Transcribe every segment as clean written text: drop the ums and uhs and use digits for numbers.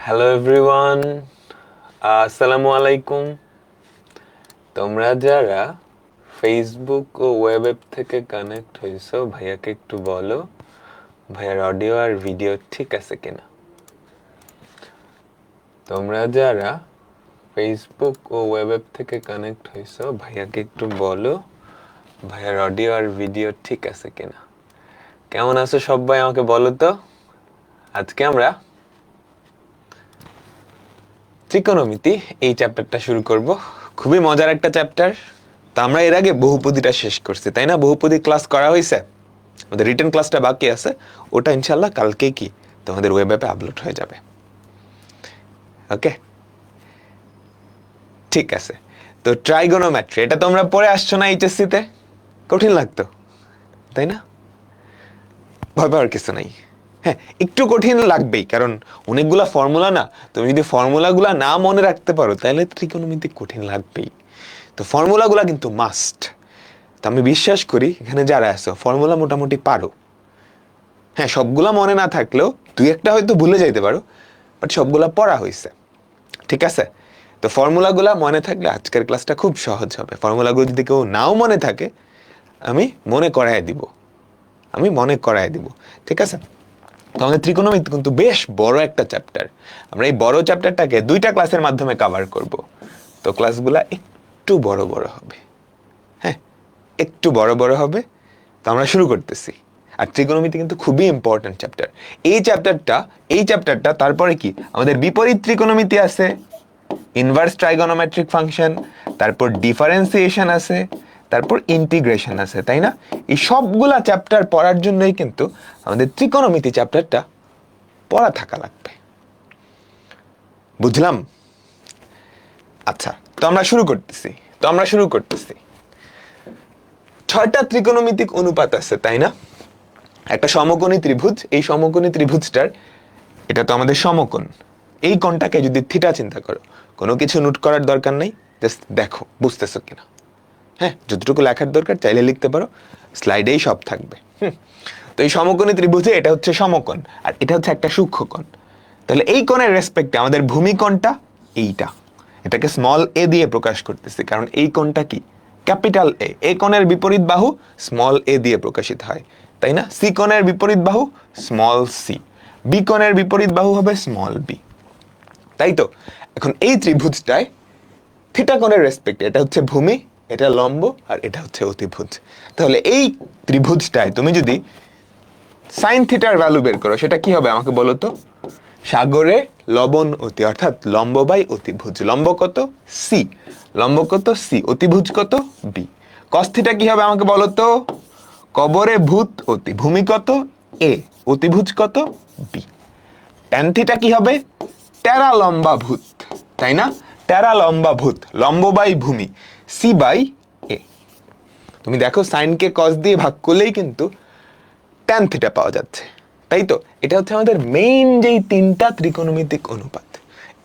Hello everyone, আসসালামু আলাইকুম। তোমরা যারা ফেসবুক ও ওয়েব অ্যাপ থেকে কানেক্ট হয়েছো, ভাইয়াকে একটু বলো ভাইয়ার অডিও আর ভিডিও ঠিক আছে কিনা। তোমরা যারা ফেসবুক ও ওয়েব অ্যাপ থেকে কানেক্ট হয়েছো, ভাইয়াকে একটু বলো ভাইয়ার অডিও আর ভিডিও ঠিক আছে কিনা। কেমন আছো সবাই, আমাকে বলো তো। আজকে আমরা ত্রিকোণমিতি এই চ্যাপ্টারটা শুরু করব। খুবই মজার একটা চ্যাপ্টার। তো আমরা এর আগে বহুপদীটা শেষ করছি, তাই না? বহুপদী ক্লাস করা হয়েছে, আমাদের রিটেন ক্লাসটা বাকি আছে। ওটা ইনশাল্লাহ কালকে কি তোমাদের ওয়েব অ্যাপে আপলোড হয়ে যাবে। ওকে, ঠিক আছে। তো ট্রাইগোনোমেট্রি এটা তোমরা পড়ে আসছো না এইচএসসি তে? কঠিন লাগতো, তাই না? ভয় পাওয়ার কিছু নাই। হ্যাঁ, একটু কঠিন লাগবেই, কারণ অনেকগুলা ফর্মুলা না। তুমি যদি ফর্মুলাগুলা না মনে রাখতে পারো তাহলে ত্রিকোণমিতি কঠিন লাগবেই। তো ফর্মুলাগুলা কিন্তু মাস্ট। তো আমি বিশ্বাস করি এখানে যারা আছো ফর্মুলা মোটামুটি পারো। হ্যাঁ, সবগুলা মনে না থাকলেও দুই একটা হয়তো ভুলে যাইতে পারো, বাট সবগুলা পড়া হয়েছে। ঠিক আছে? তো ফর্মুলাগুলা মনে থাকলে আজকের ক্লাসটা খুব সহজ হবে। ফর্মুলাগুলো যদি কেউ নাও মনে থাকে, আমি মনে করায় দিব। ঠিক আছে? তো আমাদের ত্রিকোণমিতি কিন্তু বেশ বড় একটা চ্যাপ্টার। আমরা এই বড় চ্যাপ্টারটাকে দুইটা ক্লাসের মাধ্যমে কভার করব। তো ক্লাসগুলা একটু বড় বড় হবে। হ্যাঁ, একটু বড় বড় হবে। তো আমরা শুরু করতেছি। আর ত্রিকোণমিতি কিন্তু খুবই ইম্পর্টেন্ট চ্যাপ্টার। এই চ্যাপ্টারটা তারপরে কি আমাদের বিপরীত ত্রিকোণমিতি আছে, ইনভার্স ট্রাইগোনোমেট্রিক ফাংশন, তারপর ডিফারেন্সিয়েশন আছে, তারপর ইন্টিগ্রেশন আছে, তাই না? এই সবগুলা চ্যাপ্টার পড়ার জন্যই কিন্তু আমাদের ত্রিকোণমিতি চ্যাপ্টারটা পড়া থাকা লাগবে। বুঝলাম? আচ্ছা, তো আমরা শুরু করতেছি। 6টা ত্রিকোণমিতিক অনুপাত আছে, তাই না? একটা সমকোণী ত্রিভুজ, এই সমকোণী ত্রিভুজটার এটা তো আমাদের সমকোণ। এই কোণটাকে যদি থিটা চিন্তা করো, কোনো কিছু নোট করার দরকার নেই, জাস্ট দেখো বুঝতেছো কিনা। হ্যাঁ, যতটুকু লেখার দরকার চাইলে লিখতে পারো, স্লাইডেই সব থাকবে। তো এই সমকোণী ত্রিভুজে এটা হচ্ছে সমকোণ আর এটা হচ্ছে একটা সূক্ষ্মকোণ। তাহলে এই কোণের রেসপেক্টে আমাদের ভূমিকোণটা এইটা, এটাকে স্মল এ দিয়ে প্রকাশ করতেছি, কারণ এই কোণটা কি ক্যাপিটাল এ। এ কোণের বিপরীত বাহু স্মল এ দিয়ে প্রকাশিত হয়, তাই না? সি কোণের বিপরীত বাহু স্মল সি, বি কোণের বিপরীত বাহু হবে স্মল বি, তাই তো? এখন এই ত্রিভুজটায় থিটা কোণের রেসপেক্টে এটা হচ্ছে ভূমি, এটা লম্ব আর এটা হচ্ছে অতিভুজ। তাহলে এই ত্রিভুজটায় তুমি যদি সাইন থিটার ভ্যালু বের করো, সেটা কি হবে আমাকে বলো তো? সাগরে লবণ অতি, অর্থাৎ লম্ব বাই অতিভুজ। লম্ব কত? সি। লম্ব কত? সি। অতিভুজ কত? বি। কস থিটা কি হবে আমাকে বলো তো? কবরে ভূত অতি, ভূমি কত? এ, অতিভুজ কত? বি। ট্যান থিটা কি হবে? টেরা লম্বা ভূত, তাই না? টেরা লম্বা ভূত, লম্ব বাই ভূমি, সি বাই এ। তুমি দেখো সাইনকে কস দিয়ে ভাগ করলেই কিন্তু ট্যান থিটা পাওয়া যাচ্ছে, তাই তো? এটা হচ্ছে আমাদের মেইন যেই 3টা ত্রিকোণমিতিক অনুপাত।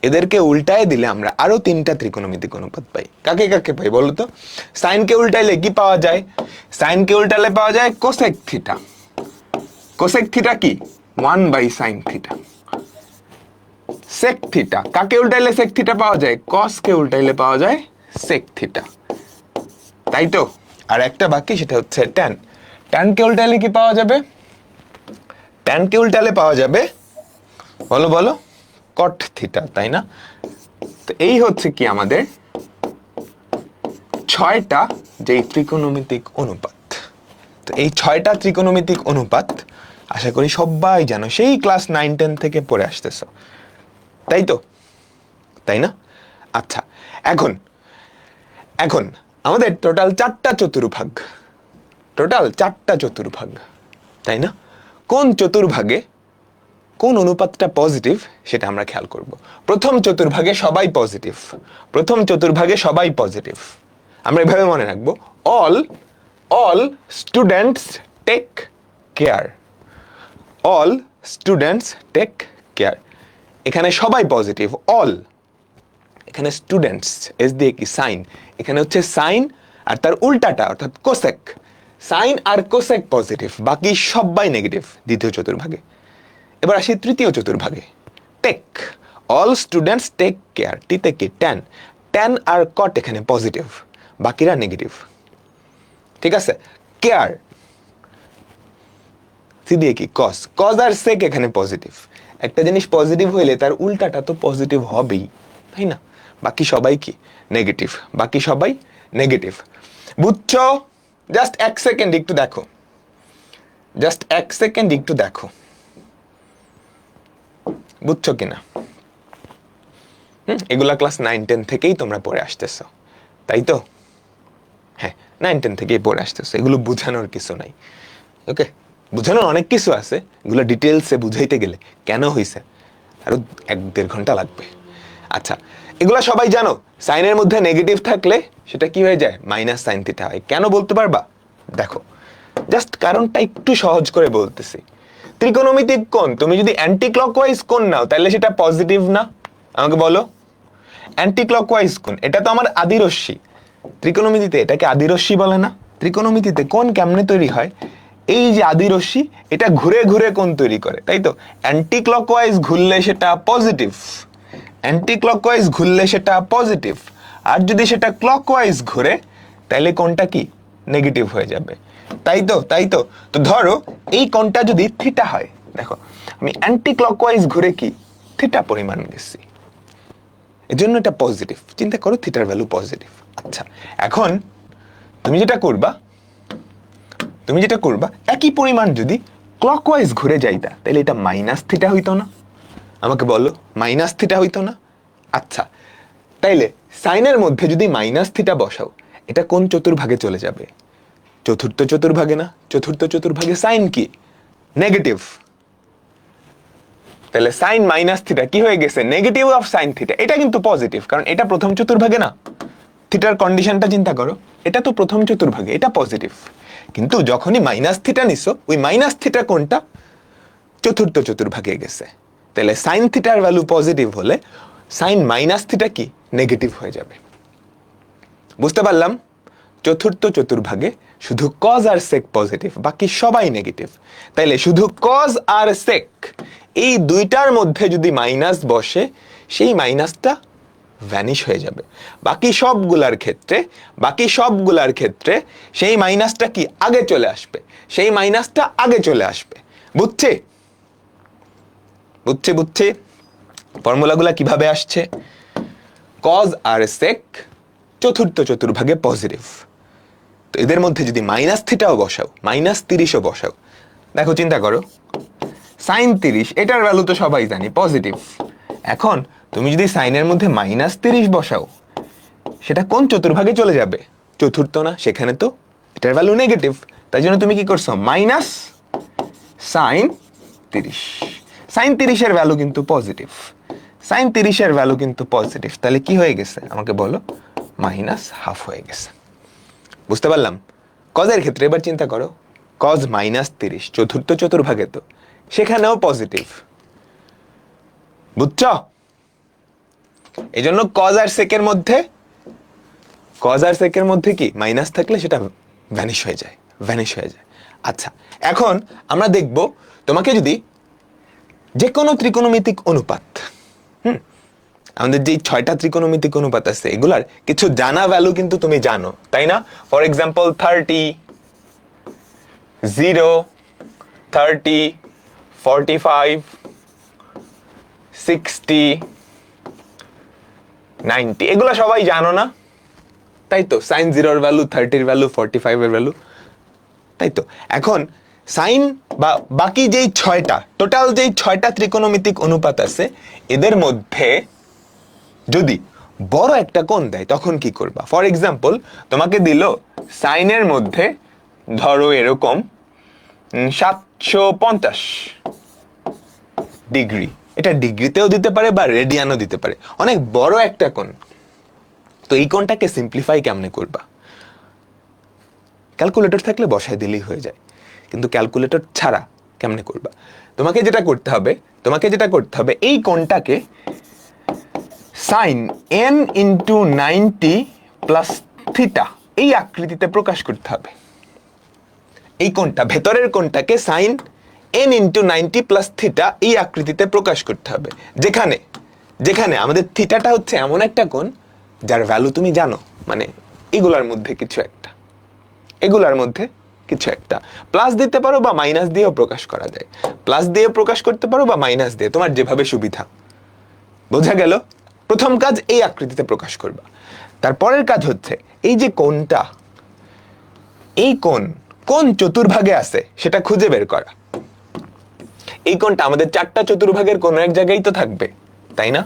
এদেরকে উল্টায় দিলে আমরা আরো 3টা ত্রিকোণমিতিক অনুপাত পাই। কাকে কাকে পাই বলো তো? সাইনকে উল্টাইলে কি পাওয়া যায়? সাইনকে উল্টালে পাওয়া যায় কোসেক থিটা। কোসেক থিটা কি? 1/sin theta. সেক থিটা, কাকে উল্টাইলে সেক থিটা পাওয়া যায়? কস কে উল্টাইলে পাওয়া যায় সেক থিটা, তাই তো? আর একটা বাকি, সেটা হচ্ছে ট্যান। ট্যান কে উল্টাইলে কি পাওয়া যাবে? ট্যান কে উল্টালে পাওয়া যাবে, বলো বলো, কট থিটা, তাই না? তো এই হচ্ছে কি আমাদের 6টা যে ত্রিকোণমিতিক অনুপাত। তো এই 6টা ত্রিকোণমিতিক অনুপাত আশা করি সবাই জানো, সেই ক্লাস 9-10 থেকে পড়ে আসতেছো, তাই তো? তাই না? আচ্ছা, এখন এখন আমাদের টোটাল 4টা চতুর্ভাগ, তাই না? কোন চতুর্ভাগে কোন অনুপাতটা পজিটিভ সেটা আমরা খেয়াল করব। প্রথম চতুর্ভাগে সবাই পজিটিভ। আমরা এভাবে মনে রাখবো, all students take care. All students take care, এখানে সবাই পজিটিভ, অল। এখানে স্টুডেন্টস, এস দিয়ে কি সাইন, এখানে হচ্ছে সাইন আর তার উল্টাটা অর্থাৎ কোসেক। সাইন আর কোসেক পজিটিভ, বাকি সবাই নেগেটিভ দ্বিতীয় চতুর্ভাগে। এবার আসি তৃতীয় চতুর্ভাগে, take all students take care, টিতে কি ট্যান, ট্যান আর কট এখানে পজিটিভ, বাকিরা নেগেটিভ। ঠিক আছে, কেয়ার সি দিয়ে কি কজ, কজ আর সেক এখানে পজিটিভ। একটা জিনিস পজিটিভ হইলে তার উল্টাটা তো পজিটিভ হবেই, তাই না? বাকি সবাই কি নেগেটিভ, বাকি সবাই নেগেটিভ। বুঝছো? জাস্ট এক সেকেন্ড একটু দেখো, জাস্ট এক সেকেন্ড একটু দেখো বুঝছো কিনা। এগুলা ক্লাস 9-10 থেকেই তোমরা পড়ে আসতেছো, তাই তো? হ্যাঁ, 9-10 থেকেই পড়ে আসতেছো, এগুলো বোঝানোর কিছু নাই। ওকে, বোঝানোর অনেক কিছু আছে, এগুলো ডিটেলসে বুঝাইতে গেলে কেন হইছে আরো 1-1.5 ঘন্টা লাগবে। আচ্ছা, এগুলা সবাই জানো, সাইনের মধ্যে নেগেটিভ থাকলে সেটা কি হয়ে যায়, মাইনাস সাইন থিটা হয়। কেন বলতে পারবা? দেখো, জাস্ট কারণটা একটু সহজ করে বলতেছি। ত্রিকোণমিতিক কোণ, তুমি যদি অ্যান্টি ক্লকওয়াইজ কোণ নাও তাহলে সেটা পজিটিভ না? আমাকে বলো। অ্যান্টি ক্লকওয়াইজ কোণ, এটা তো আমার আদিরশ্মি। ত্রিকোণমিতিতে এটাকে আদিরশ্মি বলে না? ত্রিকোণমিতিতে কোণ কেমনে তৈরি হয়, এই যে আদিরশ্মি এটা ঘুরে ঘুরে কোণ তৈরি করে, তাই তো? অ্যান্টি ক্লকওয়াইজ ঘুরলে সেটা পজিটিভ, অ্যান্টি ক্লকওয়াইজ ঘুরলে সেটা পজিটিভ, আর যদি সেটা ক্লকওয়াইজ ঘুরে তাহলে কোণটা কি নেগেটিভ হয়ে যাবে, তাই তো? তাই তো। তো ধরো এই কোণটা যদি থিটা হয়, দেখো আমি অ্যান্টি ক্লকওয়াইজ ঘুরে কি থিটা পরিমাণ গেছি, এজন্য এটা পজিটিভ। চিন্তা করো থিটার ভ্যালু পজিটিভ। আচ্ছা, এখন তুমি যেটা করবা একই পরিমাণ যদি ক্লকওয়াইজ ঘুরে যাইতা তাহলে এটা মাইনাস থিটা হইতো না? আমাকে বলো, মাইনাস থিটা হইতো না? আচ্ছা, তাইলে সাইনের মধ্যে যদি মাইনাস থিটা বসাও, এটা কোন চতুর্ভাগে চলে যাবে? চতুর্থ চতুর্ভাগে না? চতুর্থ চতুর্ভাগে সাইন কি নেগেটিভ, তাহলে সাইন মাইনাস থিটা কি হয়ে গেছে, নেগেটিভ অফ সাইন থিটা। এটা কিন্তু পজিটিভ, কারণ এটা প্রথম চতুর্ভাগে না। থিটার কন্ডিশনটা চিন্তা করো, এটা তো প্রথম চতুর্ভাগে, এটা পজিটিভ। কিন্তু যখনই মাইনাস থিটা নিছো, ওই মাইনাস থিটা কোনটা চতুর্থ চতুর্ভাগে গেছে, তাহলে সাইন থিটার ভ্যালু পজিটিভ হলে সাইন মাইনাস থিটা কি নেগেটিভ হয়ে যাবে। বুঝতে পারলাম? চতুর্থ চতুর্ভাগে শুধু কজ আর সেক পজিটিভ, বাকি সবাই নেগেটিভ। তাইলে শুধু কজ আর সেক এই দুইটার মধ্যে যদি মাইনাস বসে, সেই মাইনাসটা ভ্যানিশ হয়ে যাবে। বাকি সবগুলার ক্ষেত্রে সেই মাইনাসটা কি আগে চলে আসবে, সেই মাইনাসটা আগে চলে আসবে। বুঝছে? ফর্মুলাগুলা কিভাবে আসছে? কজ আর সেক চতুর্থ চতুর্ভাগে পজিটিভ, তো এদের মধ্যে যদি মাইনাস থিটাও বসাও, মাইনাস 30ও বসাও, দেখো চিন্তা করো সাইন 30, এটার ভ্যালু তো সবাই জানি পজিটিভ। এখন তুমি যদি সাইনের মধ্যে মাইনাস 30 বসাও, সেটা কোন চতুর্ভাগে চলে যাবে? চতুর্থ না? সেখানে তো এটার ভ্যালু নেগেটিভ, তাই জন্য তুমি কি করছো, মাইনাস সাইন 30। সাইন 30 এর ভ্যালু কিন্তু পজিটিভ, সাইন 30 এর ভ্যালু কিন্তু পজিটিভ, তাহলে কি হয়ে গেছে আমাকে বলো, মাইনাস হাফ হয়ে গেছে। বুঝতে পারলাম? কজের ক্ষেত্রে এবার চিন্তা করো, কজ মাইনাস 30 চতুর্থ চতুর্ভাগে, তো সেখানেও পজিটিভ। বুঝছ? এই জন্য কজ আর সেকের মধ্যে কি মাইনাস থাকলে সেটা ভ্যানিশ হয়ে যায়। আচ্ছা, এখন আমরা দেখব তোমাকে যদি যে কোনো ত্রিকোণমিতিক অনুপাত, আমাদের যে 6টা ত্রিকোণমিতিক অনুপাত আছে, এগুলার কিছু জানা ভ্যালু কিন্তু তুমি জানো, তাই না? ফর এক্সাম্পল 30, 0, 30, 45, 60, 90, এগুলা সবাই জানো না? তাই তো, সাইন 0 এর ভ্যালু, 30 এর ভ্যালু, 45 এর ভ্যালু, তাই তো। এখন সাইন বা বাকি যেই 6টা, টোটাল যেই 6টা ত্রিকোণমিতিক অনুপাত আছে, এদের মধ্যে যদি বড় একটা কোণ দেয় তখন কি করবা? ফর এক্সাম্পল তোমাকে দিল সাইনের মধ্যে ধরো এরকম 750 ডিগ্রি, এটা ডিগ্রিতেও দিতে পারে বা রেডিয়ানও দিতে পারে, অনেক বড় একটা কোণ। তো এই কোণটাকে সিম্পলিফাই কেমনে করবা? ক্যালকুলেটর থাকলে বসায় দিলেই হয়ে যায়, কিন্তু ক্যালকুলেটর ছাড়া কেমনে করবা? তোমাকে যেটা করতে হবে এই কোণটাকে sine n into 90 plus theta এই আকৃতিতে প্রকাশ করতে হবে। এই কোণটা, ভেতরের কোণটাকে sine n into 90 plus theta এই আকৃতিতে প্রকাশ করতে হবে, যেখানে আমাদের থিটাটা হচ্ছে এমন একটা কোণ যার ভ্যালু তুমি জানো, মানে এগুলার মধ্যে কিছু একটা, এগুলার মধ্যে কিছু একটা। প্লাস দিতে পারো বা মাইনাস দিয়েও প্রকাশ করা যায়, প্লাস দিয়ে প্রকাশ করতে পারো বা মাইনাস দিয়ে, তোমার যেভাবে সুবিধা। বোঝা গেল? প্রথম কাজ এই আকৃতিতে প্রকাশ করবা। তারপরের কাজ হচ্ছে এই যে কোণটা, এই কোন চতুর্ভাগে আছে সেটা খুঁজে বের করা। এই কোণটা আমাদের 4টা চতুর্ভাগের কোন এক জায়গায় তো থাকবে, তাই না?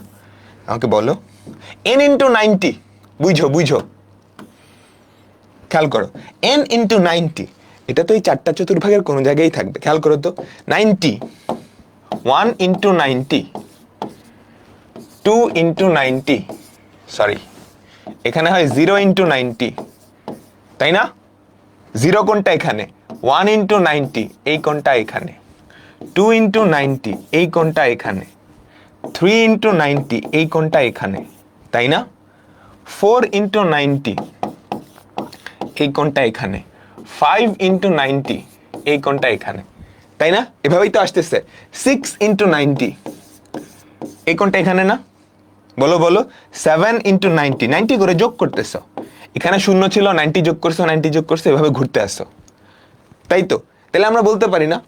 আমাকে বলো n ইন্টু 90, বুঝো খেয়াল করো, n ইন্টু 90 এটা তো এই 4টা চতুর্ভাগের কোন জায়গায় থাকবে। খেয়াল করো তো, 90, 1 ইন্টু 90, 2 ইন্টু 90, সরি এখানে হয় 0 ইন্টু 90, তাই না? 0 কোনটা এখানে, 1 ইন্টু 90 এই কোনটা এখানে, 2 ইন্টু 90 এই কোনটা এখানে, 3 ইন্টু 90 এই কোনটা এখানে, তাই না? 4 ইন্টু 90 এই কোনটা এখানে, 5 ইন্টু 90 এই কোনটা এখানে, তাই না? এভাবেই তো আসতেছে। 6 ইন্টু 90 এই কোনটা এখানে না? বলো বলো। 7 ইন্টু 90, 90 করে যোগ করতেছো, এখানে 0 ছিল, 90 যোগ করছো, 90 যোগ করছো, এভাবে ঘুরতে আসছো, তাই তো? তাহলে আমরা বলতে পারি না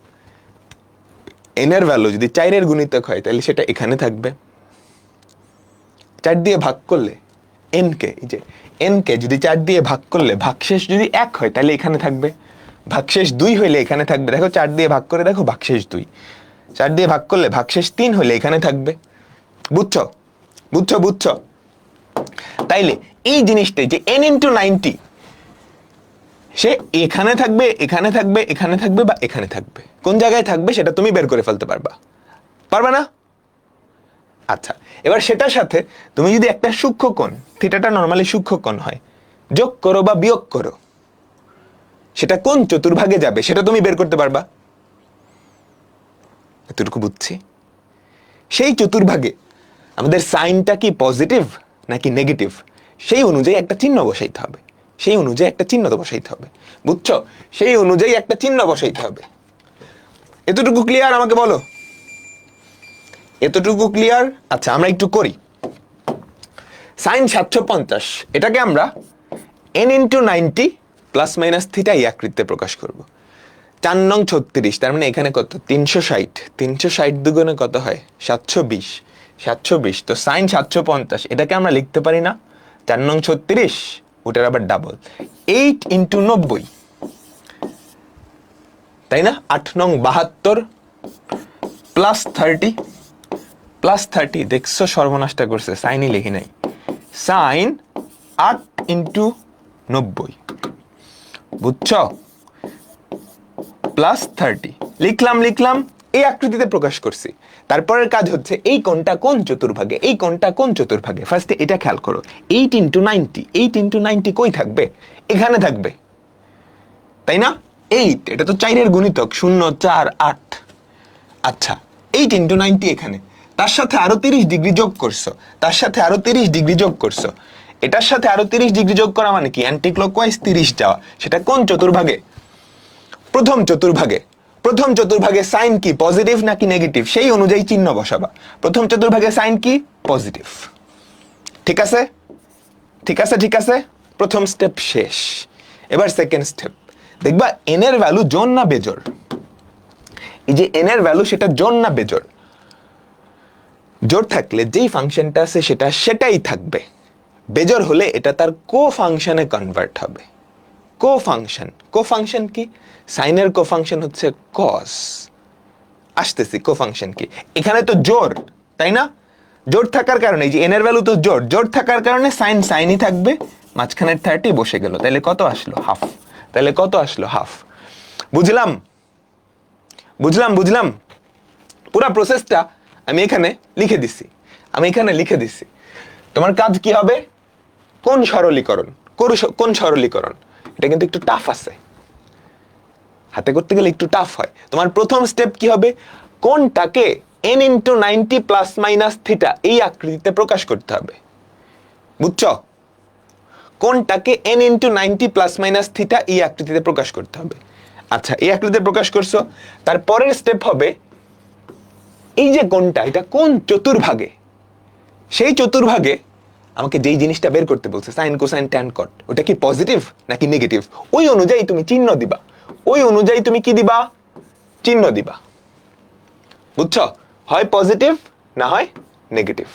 n এর ভ্যালু যদি 4 এর গুণিতক হয় তাহলে সেটা এখানে থাকবে। 4 দিয়ে ভাগ করলে n কে, এই যে n কে যদি 4 দিয়ে ভাগ করলে ভাগশেষ যদি 1 হয় তাহলে এখানে থাকবে, ভাগশেষ 2 হইলে এখানে থাকবে। দেখো 4 দিয়ে ভাগ করে দেখো ভাগশেষ 2, 4 দিয়ে ভাগ করলে ভাগশেষ 3 হইলে এখানে থাকবে। বুঝছো বুঝছো বুঝছো? তাইলে এই জিনিসটাই যে n ইন্টু 90 সে এখানে থাকবে, এখানে থাকবে, এখানে থাকবে বা এখানে থাকবে, কোন জায়গায় থাকবে সেটা তুমি বের করে ফেলতে পারবা না? আচ্ছা, এবার সেটার সাথে তুমি যদি একটা সূক্ষ্ম কোণ, থিটাটা নরমালি সূক্ষ্ম কোণ হয়, যোগ করো বা বিয়োগ করো, সেটা কোন চতুর্ভাগে যাবে সেটা তুমি বের করতে পারবা। এতটুকু বুঝছি। সেই চতুর্ভাগে আমাদের সাইনটা কি পজিটিভ নাকি নেগেটিভ সেই অনুযায়ী একটা চিহ্ন বসাইতে হবে, সেই অনুযায়ী একটা চিহ্ন তো বসাইতে হবে। বুঝছো? সেই অনুযায়ী একটা চিহ্ন বসাইতে হবে। এতটুকু ক্লিয়ার? আমাকে বলো এতটুকু ক্লিয়ার? আচ্ছা, আমরা একটু করি। সাইন 750 এটাকে আমরা n into 90 plus minus theta এই আকৃতিতে প্রকাশ করব। 4 নং 36, তার মানে এখানে কত, 360, 360 দুগুণে কত হয়, 720, 720। তো সাইন 750 এটাকে আমরা লিখতে পারি না 4 নং 36, ওটার আবার ডাবল 8 ইন্টু 90, তাই না? 8 নং 72 প্লাস 30, প্লাস 30, দেখছো সর্বনাশটা করছে, সাইনই লিখি নাই। সাইন 8 ইন্টু 90, বুঝছো? প্লাস 30 লিখলাম, এই আকৃতিতে প্রকাশ করছি। তারপরের কাজ হচ্ছে এই কোণটা কোন চতুর্ভাগে, এই কোণটা কোন চতুর্ভাগে। ফার্স্টে এটা খেয়াল করো, 8 ইন্টু 90, 8 ইন্টু 90 কই থাকবে, এখানে থাকবে, তাই না? 8 এটা তো 4 এর গুণিতক, 0 4 8। আচ্ছা, 8 ইন্টু 90 এখানে, তার সাথে আরো 30 ডিগ্রি যোগ করছো, তার সাথে আরো 30 ডিগ্রি যোগ করছো, এটার সাথে আরো 30 ডিগ্রি যোগ করা মানে কি, অ্যান্টি ক্লকওয়াইজ 30 যাওয়া। সেটা কোন চতুর্ভাগে? প্রথম চতুর্ভাগে। প্রথম চতুর্ভাগে সাইন কি পজিটিভ নাকি নেগেটিভ সেই অনুযায়ী চিহ্ন বসাবা। প্রথম চতুর্ভাগে সাইন কি পজিটিভ। ঠিক আছে ঠিক আছে ঠিক আছে, প্রথম স্টেপ শেষ। এবার সেকেন্ড স্টেপ, দেখবা n এর ভ্যালু জোড় না বেজোড়। এই যে n এর ভ্যালু সেটা জোড় না বেজোড়। জোড় থাকলে যেই ফাংশনটা আছে সেটা সেটাই থাকবে, বেজোড় হলে এটা তার কো ফাংশনে কনভার্ট হবে। কো ফাংশন কি, সাইনের কো ফাংশন হচ্ছে কস। আসতেছি কো ফাংশন কি, এখানে তো জোড়, তাই না? জোড় থাকার কারণে এই যে n এর ভ্যালু তো জোড় থাকার কারণে সাইন সাইনই থাকবে, মাঝখানের 30 বসে গেল, তাহলে কত আসলো, হাফ। তাহলে কত আসলো, হাফ। বুঝলাম বুঝলাম। পুরো প্রসেসটা আমি এখানে লিখে দিছি। তোমার কাজ কি হবে, কোন সরলীকরণ। এটা কিন্তু একটু টাফ আছে, হাতে করতে গেলে একটু টাফ হয়। তোমার প্রথম স্টেপ কি হবে, কোনটাকে n into 90 plus minus theta এই আকৃতিতে প্রকাশ করতে হবে। বুঝছো? কোনটাকে n into 90 plus minus theta এই আকৃতিতে প্রকাশ করতে হবে। আচ্ছা, এই আকৃতিতে প্রকাশ করছো, তারপরের স্টেপ হবে এই যে কোনটা, এটা কোন চতুর্ভাগে, সেই চতুর্ভাগে আমাকে যেই জিনিসটা বের করতে বলছে সাইন কোসাইন ট্যান কট, ওটা কি পজিটিভ নাকি নেগেটিভ, ওই অনুযায়ী তুমি চিহ্ন দিবা, ওই অনুযায়ী তুমি কি দিবা, চিহ্ন দিবা। বুঝছো? হয় পজিটিভ না হয় নেগেটিভ।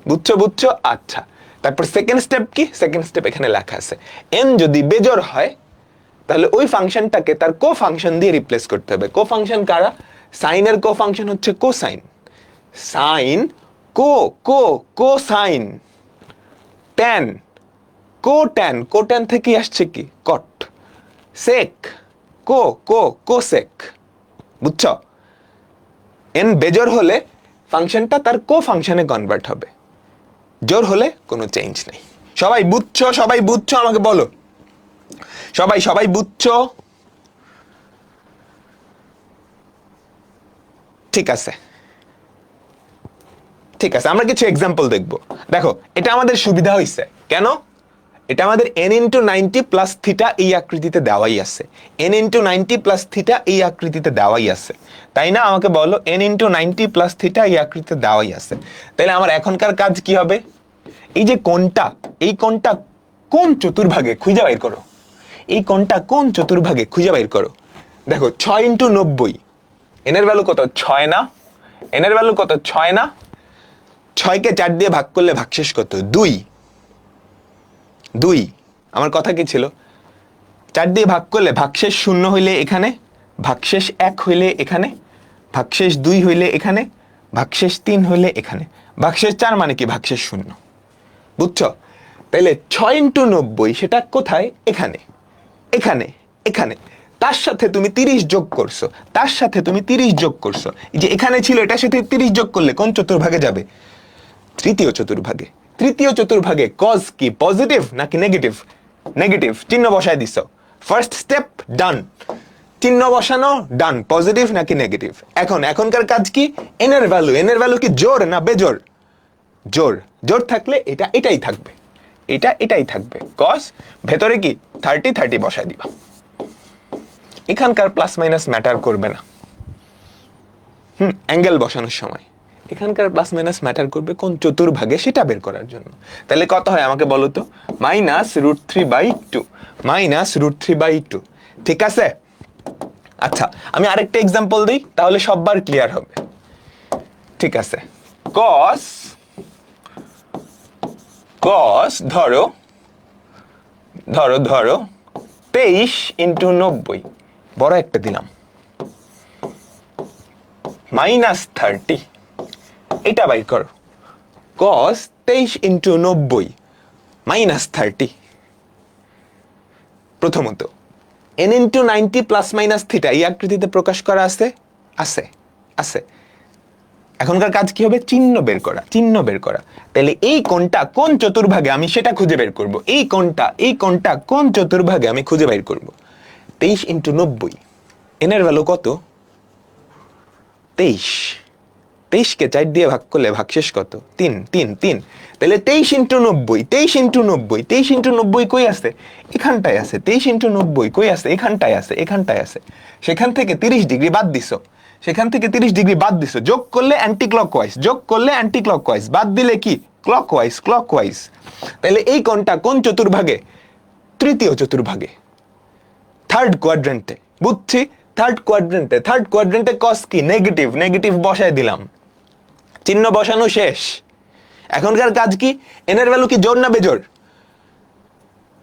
বুঝছো বুঝছো? আচ্ছা, তারপর সেকেন্ড স্টেপ কি? সেকেন্ড স্টেপ এখানে লেখা আছে, এন যদি বেজোড় হয় তাহলে ওই ফাংশনটাকে তার কো ফাংশন দিয়ে রিপ্লেস করতে হবে। কো ফাংশন কারা? সাইনের কো ফাংশন হচ্ছে কোসাইন, সাইন কো কো কোসাইন, ট্যান কোট্যান, কোট্যান থেকে আসছে কি কট, সেক কো কো কোসেক। বুঝছো? এন বেজোড় হলে ফাংশনটা তার কো ফাংশনে কনভার্ট হবে, জোর হলে কোনো চেঞ্জ নেই। সবাই বুঝছো? সবাই বুঝছো? আমাকে বলো, সবাই সবাই বুঝছো? ঠিক আছে, ঠিক আছে, আমরা কিছু এক্সাম্পল দেখব। দেখো, এটা আমাদের সুবিধা হইছে কেন? এটা আমাদের n ইন্টু 90 প্লাস থিটা এই আকৃতিতে দেওয়াই আছে, n ইন্টু 90 প্লাস থিটা এই আকৃতিতে দেওয়াই আছে, তাই না? আমাকে বলো, n ইন্টু 90 প্লাস থিটা এই আকৃতিতে দেওয়াই আছে। তাহলে আমার এখনকার কাজ কি হবে? এই যে কোণটা, এই কোণটা কোন চতুর্ভাগে খুঁজে বের করো, এই কোণটা কোন চতুর্ভাগে খুঁজে বের করো। দেখো 6 ইন্টু 90, n এর ভ্যালু কত? 6 না? n এর ভ্যালু কত? 6 না? 6 কে 4 দিয়ে ভাগ করলে ভাগশেষ কত? 2। 2, আমার কথা কি ছিল? 4 দিয়ে ভাগ করলে ভাগশেষ 0 হইলে এখানে, ভাগশেষ 1 হইলে এখানে, ভাগশেষ 2 হইলে এখানে, ভাগশেষ 3 হইলে এখানে, ভাগশেষ 4 মানে কি? ভাগশেষ 0। বুঝছো? তাহলে 6 ইন্টু 90 সেটা কোথায়? এখানে, এখানে, এখানে। তার সাথে তুমি 30 যোগ করছো, তার সাথে তুমি 30 যোগ করছো। এই যে এখানে ছিল, এটার সাথে 30 যোগ করলে কোন চতুর্ভাগে যাবে? তৃতীয় চতুর্ভাগে। তৃতীয় চতুর্ভাগে কজ কি? পজিটিভ নাকি নেগেটিভ? নেগেটিভ। চিহ্ন বসায় দিছো, ফার্স্ট স্টেপ ডান, চিহ্ন বসানো ডান। পজিটিভ নাকি নেগেটিভ? এখনকার কাজ কি? এন এর ভ্যালু, এন এর ভ্যালু কি জোর না বেজোর? জোর। জোর থাকলে এটা এটাই থাকবে, এটা এটাই থাকবে। কস ভেতরে কি 30 30 বসায় দিবা। এখানকার প্লাস মাইনাস ম্যাটার করবে না, অ্যাঙ্গেল বসানোর সময় এখানকার প্লাস মাইনাস ম্যাটার করবে কোন চতুর্ভাগে সেটা বের করার জন্য। তাহলে কত হয় আমাকে বলো তো? -√3/2, -√3/2। ঠিক আছে? আচ্ছা, আমি আরেকটা এক্সাম্পল দিই, তাহলে সববার ক্লিয়ার হবে। ঠিক আছে, কস ধরো ধরো ধরো 23 ইন্টু 90, বড় একটা দিলাম, -30, এটা বাইর করো। cos 23 into 90 -30। প্রথমত n into 90 plus minus theta এই আকৃতিতে প্রকাশ করা আছে, আছে, আছে। এখনকার কাজ কি হবে? চিহ্ন বের করা, চিহ্ন বের করা। তাহলে এই কোণটা কোন চতুর্ভাগে আমি সেটা খুঁজে বের করব। এই কোণটা কোন চতুর্ভাগে আমি খুঁজে বের করব। 23 ইন্টু 90, n এর ভ্যালু কত? 23। 23 কে 4 দিয়ে ভাগ করলে ভাগশেষ কত? 3 3 3। তাহলে 23 ইন্টু 90, 23 ইন্টু 90, 23 ইন্টু 90 কই আছে? এখানটায় আছে। 23 ইন্টু 90 কই আছে? এখানটায় আছে, এখানটায় আছে। সেখান থেকে 30 ডিগ্রি বাদ দিছো, সেখান থেকে 30 ডিগ্রি বাদ দিছো। যোগ করলে অ্যান্টি ক্লকওয়াইজ, যোগ করলে অ্যান্টি ক্লকওয়াইজ, বাদ দিলে কি? Clockwise, clockwise. তাহলে এই কোণটা কোন চতুর্ভাগে? তৃতীয় চতুর্ভাগে, থার্ড কোয়াড্রেন্টে। বুঝছি? থার্ড কোয়াড্রেন্টে। থার্ড কোয়াড্রেন্টে কস কি? নেগেটিভ, নেগেটিভ বসায় দিলাম, চিহ্ন বসানো শেষ। এখনকার কাজ কি? এন এর ভ্যালু কি জোর না বেজোর?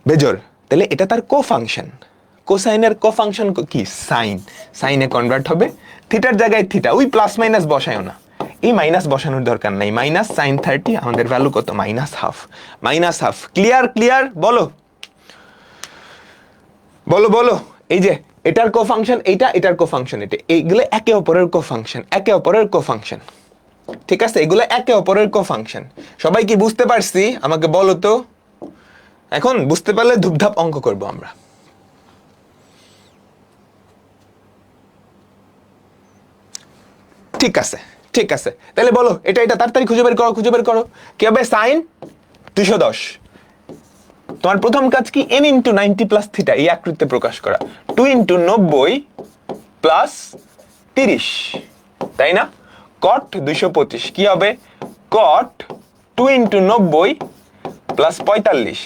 বেজোর। তাহলে এটা তার কো ফাংশন। কোসাইনের কো ফাংশন কি? সাইন। সাইনে কনভার্ট হবে, থিটার জায়গায় থিটা, ওই প্লাস মাইনাস বসায়ও না, এই মাইনাস বসানোর দরকার নাই। -sin30, আমাদের ভ্যালু কত? -1/2, -1/2। ক্লিয়ার? ক্লিয়ার? বলো বলো বলো। এই যে এটার কো ফাংশন এইটা, এটার কো ফাংশন এটা, এইগুলো একে অপরের কো ফাংশন, একে অপরের কো ফাংশন। ঠিক আছে, এগুলো একে অপরের কো ফাংশন। সবাই কি বুঝতে পারছি? আমাকে বলো তো। এখন বুঝতে পারলে ধুপধাপ অঙ্ক করব আমরা। ঠিক আছে, ঠিক আছে। তাহলে বলো, এটা এটা তাড়াতাড়ি খুঁজে বের করো, খুঁজে বের করো। কি হবে? sin 210। তোমার প্রথম কাজ কি? n ইন্টু 90 প্লাস থিটা এই আকৃতিতে প্রকাশ করা। 2 ইন্টু 90 প্লাস 30, তাই না? cot 225 কি হবে? কট 2 ইন্টু 90 প্লাস 45।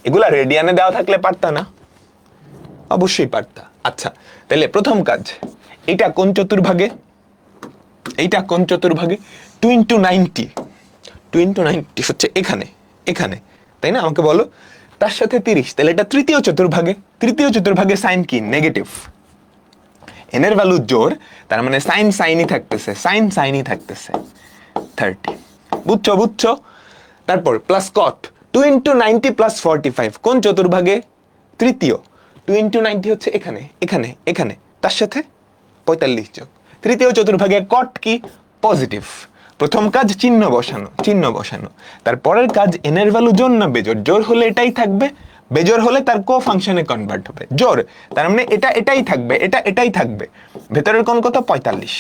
এগুলা রেডিয়ানে দেওয়া থাকলে পারতা না? অবশ্যই পারতা। আচ্ছা, তাহলে প্রথম কাজ, এটা কোন চতুর্ভাগে? এইটা কোন চতুর্ভাগে? 2 ইন্টু 90, 2 ইন্টু 90 হচ্ছে এখানে, এখানে, তাই না? আমাকে বলো। তার সাথে 30, তাহলে এটা তৃতীয় চতুর্ভাগে। তৃতীয় চতুর্ভাগে সাইন কি? নেগেটিভ। এন এর ভ্যালু জোড়, তার মানে সাইন সাইনই থাকতেছে, সাইন সাইনই থাকতেছে 30। বুঝছো? বুঝছো? তারপর প্লাস কট 2 ইন্টু 90 প্লাস 45 কোন চতুর্ভাগে? তৃতীয়। 2 ইন্টু 90 হচ্ছে এখানে, এখানে, এখানে, তার সাথে 45 যোগ। তৃতীয় চতুর্ভাগে কট কি? পজিটিভ। প্রথম কাজ চিহ্ন বসানো, চিহ্ন বসানো। তারপরের কাজ এন এর ভ্যালু জোড় না বেজোড়? জোড় হলে এটাই থাকবে, বেজোড় হলে তার কো ফাংশনে কনভার্ট হবে। জোড় তার মানে এটা এটাই থাকবে, এটা এটাই থাকবে। ভেতরের কোণ কত? 45।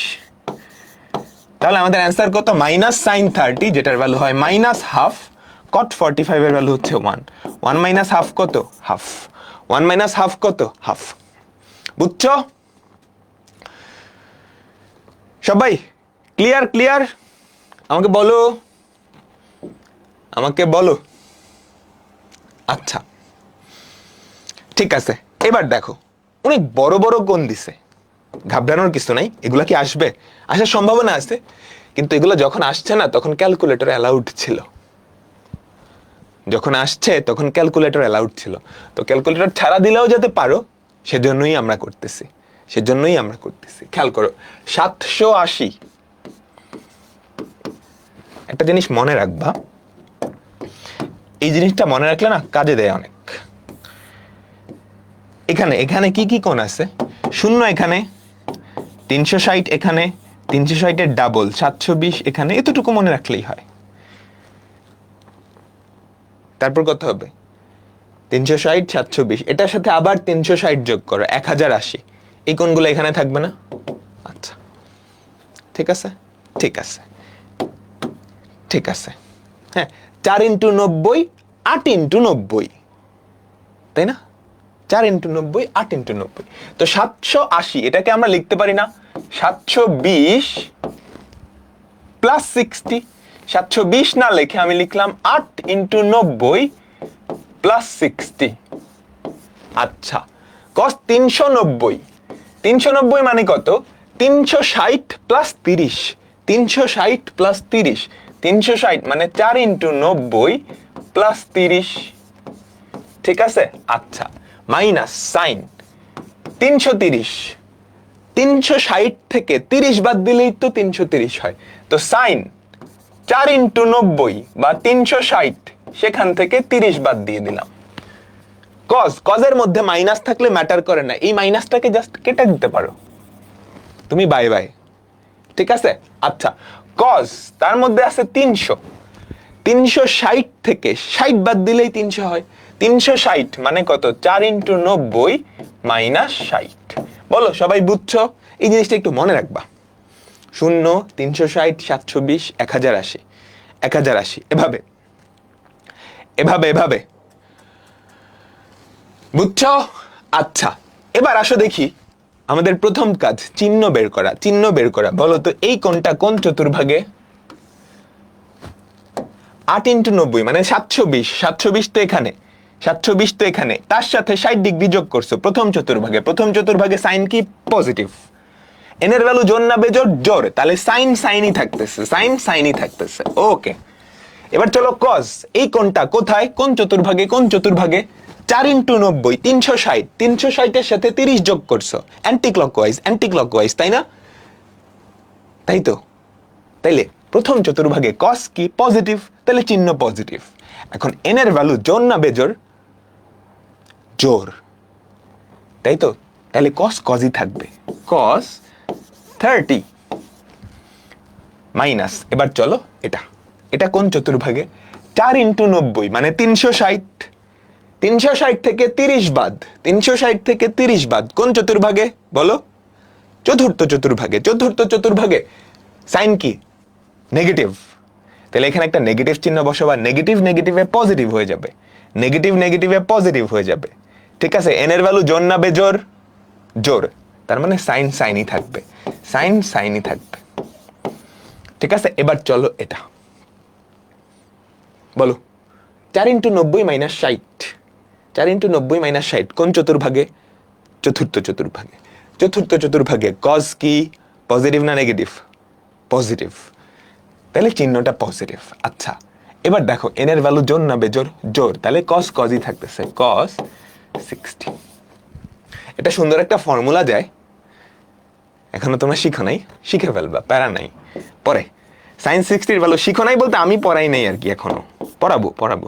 তাহলে আমাদের অ্যান্সার কত? মাইনাস সাইন 30, যেটার ভ্যালু হয় মাইনাস হাফ, কট 45 এর ভ্যালু হচ্ছে 1। 1 মাইনাস হাফ কত? হাফ। 1 মাইনাস হাফ কত? হাফ। বুঝছো সবাই? ক্লিয়ার? ক্লিয়ার? আমাকে বলো, আমাকে বলো। আচ্ছা, ঠিক আছে। এবার দেখো, অনেক বড় বড় কোণ দিছে, ঘাবড়ানোর কিছু নাই। এগুলা কি আসবে? আসার সম্ভাবনা আছে, কিন্তু এগুলো যখন আসছে না তখন ক্যালকুলেটর অ্যালাউড ছিল। যখন আসছে তখন ক্যালকুলেটর অ্যালাউড ছিল। তো ক্যালকুলেটর ছাড়া দিলেও যাতে পারো, সেজন্যই আমরা করতেছি, সেজন্যই আমরা করতেছি। খেয়াল করো, 780। একটা জিনিস মনে রাখবা, এই জিনিসটা মনে রাখলে না কাজে দেয় অনেক। এখানে এখানে কি কি কোণ আছে? 0 এখানে, 360 এখানে, 360 এর ডাবল 720 এখানে, এতটুকু মনে রাখলেই হয়। তারপর কত হবে? 360 720, এটার সাথে আবার 360 যোগ করো, 1080। এই কোণগুলো এখানে থাকবে না? আচ্ছা, ঠিক আছে, ঠিক আছে, ঠিক আছে। হ্যাঁ, 4 ইন্টু 90 8 ইন্টু 90, তাই না? 4 ইন্টু 90 8 ইন্টু 90, তো 780। এটাকে আমরা লিখতে পারি না 720 প্লাস 60? 720 না লিখে আমি লিখলাম 8 ইন্টু 90 প্লাস 60। আচ্ছা, কস 390, 390 মানে কত? 360 প্লাস 30, 360 প্লাস 30, 360 মানে 4 ইন্টু 90 প্লাস 30। ঠিক আছে? আচ্ছা, মাইনাস সাইন 330, 360 থেকে 30 বাদ দিলেই তো 330 হয়। তো সাইন 4 ইন্টু 90 বা 360, সেখান থেকে 30 বাদ দিয়ে দিলাম। কজ, কজের মধ্যে মাইনাস থাকলে ম্যাটার করে না, এই মাইনাসটাকে জাস্ট কেটে দিতে পারো তুমি, বাই বাই। ঠিক আছে? আচ্ছা, কজ তার মধ্যে আছে 300, 360 থেকে 60 বাদ দিলেই 300 হয়। 360 মানে কত? 4 ইন্টু 90 মাইনাস 60। বলো সবাই বুঝছো? এই জিনিসটা একটু মনে রাখবা। 0 360 720 1080, 1080, এভাবে এভাবে এভাবে। বুঝছো? আচ্ছা, এবার আসো দেখি আমাদের প্রথম কাজ চিহ্ন বের করা, চিহ্ন বের করা। বলো তো এই কোণটা কোন চতুর্ভাগে? 8 ইন্টু 90 মানে 720, 720 তো এখানে, 720 তো এখানে, তার সাথে 60 ডিগ্রি যোগ করছো প্রথম চতুর্ভাগে। প্রথম চতুর্ভাগে সাইন কি? পজিটিভ। এন এর ভ্যালু জোড় না বেজোড়? জোড়, তাহলে সাইন সাইনই থাকতেছে, সাইন সাইনই থাকতেছে। ওকে, এবার চলো কজ, এই কোণটা কোথায়? কোন চতুর্ভাগে? কোন চতুর্ভাগে? 4 ইন্টু 90 360, 360 এর সাথে 30 যোগ করছো, অ্যান্টি ক্লকওয়াইজ, অ্যান্টি ক্লকওয়াইজ, তাই না? তাই তো? তাইলে প্রথম চতুর্ভাগে কস কি? পজিটিভ, তাহলে চিহ্ন পজিটিভ। এখন এন এর ভ্যালু জোড় না বেজোড়? জোড়, তাই তো? তাহলে কস কজই থাকবে, কস 30 মাইনাস, এবার চলো এটা, এটা কোন চতুর্ভাগে? 4 ইন্টু 90 মানে 360, 360 থেকে 30 বাদ, 360 থেকে 30 বাদ কোন চতুর্ভাগে বলো? চতুর্থ চতুর্ভাগে। চতুর্থ চতুর্ভাগে সাইন কি? নেগেটিভ, তাহলে এখানে একটা নেগেটিভ চিহ্ন বসাবা। নেগেটিভ নেগেটিভে পজিটিভ হয়ে যাবে, নেগেটিভ নেগেটিভে পজিটিভ হয়ে যাবে। ঠিক আছে? এন এর ভ্যালু জোড় না বেজোড়? জোড়, তার মানে সাইন সাইনই থাকবে, সাইন সাইনই থাকবে। ঠিক আছে? এবার চলো এটা, বলো 4 ইন্টু 90 মাইনাস 60, 4 ইন্টু 90 মাইনাস 60 কোন চতুর্ভাগে? চতুর্থ চতুর্ভাগে। চতুর্থ চতুর্ভাগে কস কি পজিটিভ না নেগেটিভ? পজিটিভ, তাহলে চিহ্নটা পজিটিভ। আচ্ছা এবার দেখো এন এর ভ্যালু জোর না বেজোর? জোর, তাহলে কস কজই থাকতেছে, কস 60। এটা সুন্দর একটা ফর্মুলা যায়, এখনো তোমরা শিখো নাই, শিখে ফেলবা, প্যারা নাই। পরে সাইন 60 ভ্যালু শিখো নাই বলতে আমি পড়াই নাই আর কি, এখনো পড়াবো।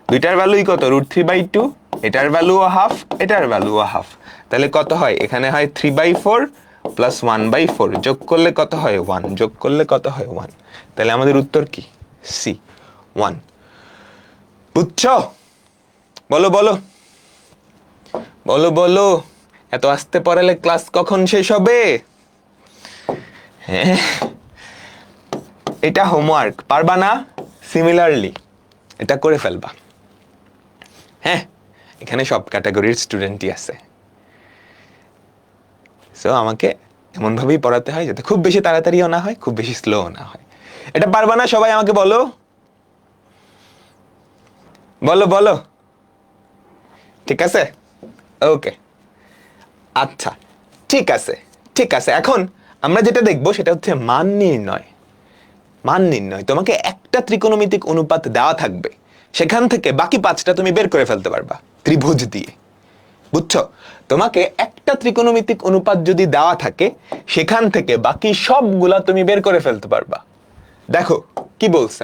দুইটার ভ্যালুই কত? √3/2, এটার ভ্যালু হাফ, এটার ভ্যালু হাফ, তাহলে কত হয়? এখানে হয় 3/4 প্লাস 1/4, যোগ করলে কত হয়? 1, যোগ করলে কত হয়? 1, তাহলে আমাদের উত্তর কি? সি, 1। বুঝছো? বলো বলো বলো বলো, এত আস্তে পড়ালে ক্লাস কখন শেষ হবে? হ্যাঁ, এটা হোমওয়ার্ক, পারবা না? সিমিলারলি এটা করে ফেলবা। হ্যাঁ, এখানে সব ক্যাটাগরির স্টুডেন্টই আছে, সো আমাকে এমনভাবেই পড়াতে হয় যাতে খুব বেশি তাড়াতাড়িও না হয়, খুব বেশি স্লোও না হয়। এটা পারবা না সবাই? আমাকে বলো বলো বলো, ঠিক আছে? ওকে, আচ্ছা ঠিক আছে ঠিক আছে। এখন আমরা যেটা দেখবো সেটা হচ্ছে মান নির্ণয়। মান নির্ণয়, তোমাকে একটা ত্রিকোণমিতিক অনুপাত দেওয়া থাকবে, সেখান থেকে বাকি 5টা তুমি বের করে ফেলতে পারবা ত্রিভুজ দিয়ে। বুঝছো? তোমাকে একটা ত্রিকোণমিতিক অনুপাত যদি দেওয়া থাকে, সেখান থেকে বাকি সবগুলা তুমি বের করে ফেলতে পারবা। দেখো কি বলছে,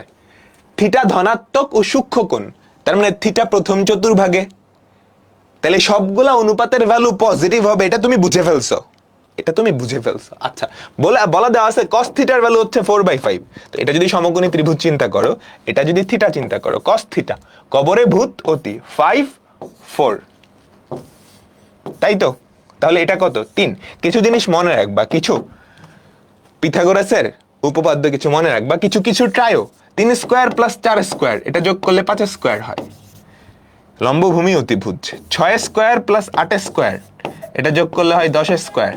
থিটা ধনাত্মক ও সূক্ষ্মকোণ, তার মানে থিটা প্রথম চতুর্ভাগে, তাহলে সবগুলা অনুপাতের ভ্যালু পজিটিভ হবে, এটা তুমি বুঝে ফেলছো, এটা তুমি বুঝে ফেলছো। আচ্ছা, বলা দেওয়া আছে cos থিটার ভ্যালু হচ্ছে 4/5, তো এটা যদি সমকোণী ত্রিভুজ চিন্তা করো, এটা যদি থিটা চিন্তা করো, cos থিটা কবরে ভূত অতি 5 4, তাই তো? তাহলে এটা কত? 3। কিছু জিনিস মনে রাখবা, কিছু পিথাগোরাসের উপপাদ্য কিছু মনে রাখবা, কিছু কিছু ট্রায়ো, 3 স্কোয়ার প্লাস 4 স্কোয়ার, এটা যোগ করলে 5 স্কোয়ার হয়। লম্বভূমি অতিভুজ 6 স্কোয়ার প্লাস 8 স্কোয়ার, এটা যোগ করলে হয় 10 স্কোয়ার,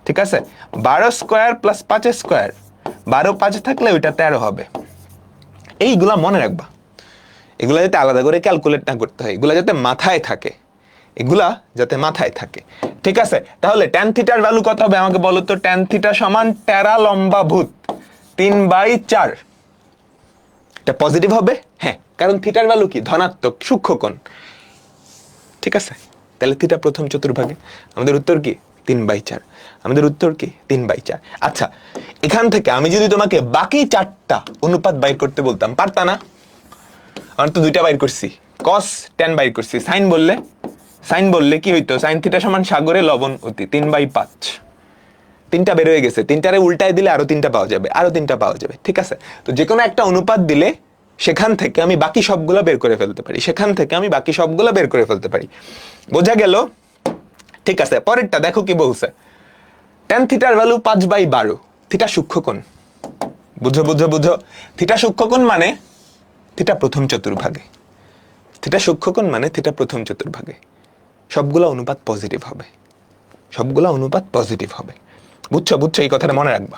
ঠিক আছে? 12 স্কোয়ার প্লাস 5 স্কোয়ার, 12 5 থাকলে ওইটা 13 হবে। এইগুলা মনে রাখবা, এগুলা যাতে আলাদা করে ক্যালকুলেট না করতে হয়, এগুলা যাতে মাথায় থাকে, এগুলা যাতে মাথায় থাকে, ঠিক আছে? তাহলে ট্যান থিটার ভ্যালু কত হবে আমাকে বলো তো? ট্যান থিটা সমান 13 লম্বা ভূত 3/4, এটা পজিটিভ হবে। হ্যাঁ, কারণ থিটার ভ্যালু কি? ধনাত্মক, সূক্ষ্মকোণ, ঠিক আছে? তাহলে থিটা প্রথম চতুর্ভাগে, আমাদের উত্তর কি? 3/4, আমাদের উত্তর কি? 3/4। আচ্ছা, এখান থেকে আমি যদি তোমাকে বাকি 4টা অনুপাত বাইর করতে বলতাম, পারতা না? আমরা তো 2টা বাইর করছি, cos tan বাইর করছি, সাইন বললে কি হইতো? সাইন থিটা সমান সাগরে লবণ অতি 3/5, 3টা বের হয়ে গেছে, 3টারে উল্টায় দিলে আরো 3টা পাওয়া যাবে, আরো 3টা পাওয়া যাবে, ঠিক আছে? তো যে কোনো একটা অনুপাত দিলে সেখান থেকে আমি বাকি সবগুলো বের করে ফেলতে পারি, সেখান থেকে আমি বাকি সবগুলো বের করে ফেলতে পারি। বোঝা গেল? ঠিক আছে, পরেরটা দেখো কি বলছে, ট্যান থিটার ভ্যালু 5/12, থিটা সূক্ষ্মকোণ, বুঝো বুঝো বুঝো, থিটা সূক্ষ্মকোণ মানে থিটা প্রথম চতুর্ভাগে, থিটা সূক্ষ্মকোণ মানে থিটা প্রথম চতুর্ভাগে, সবগুলো অনুপাত পজিটিভ হবে, সবগুলো অনুপাত পজিটিভ হবে। বুঝছো বুঝছো, এই কথাটা মনে রাখবা।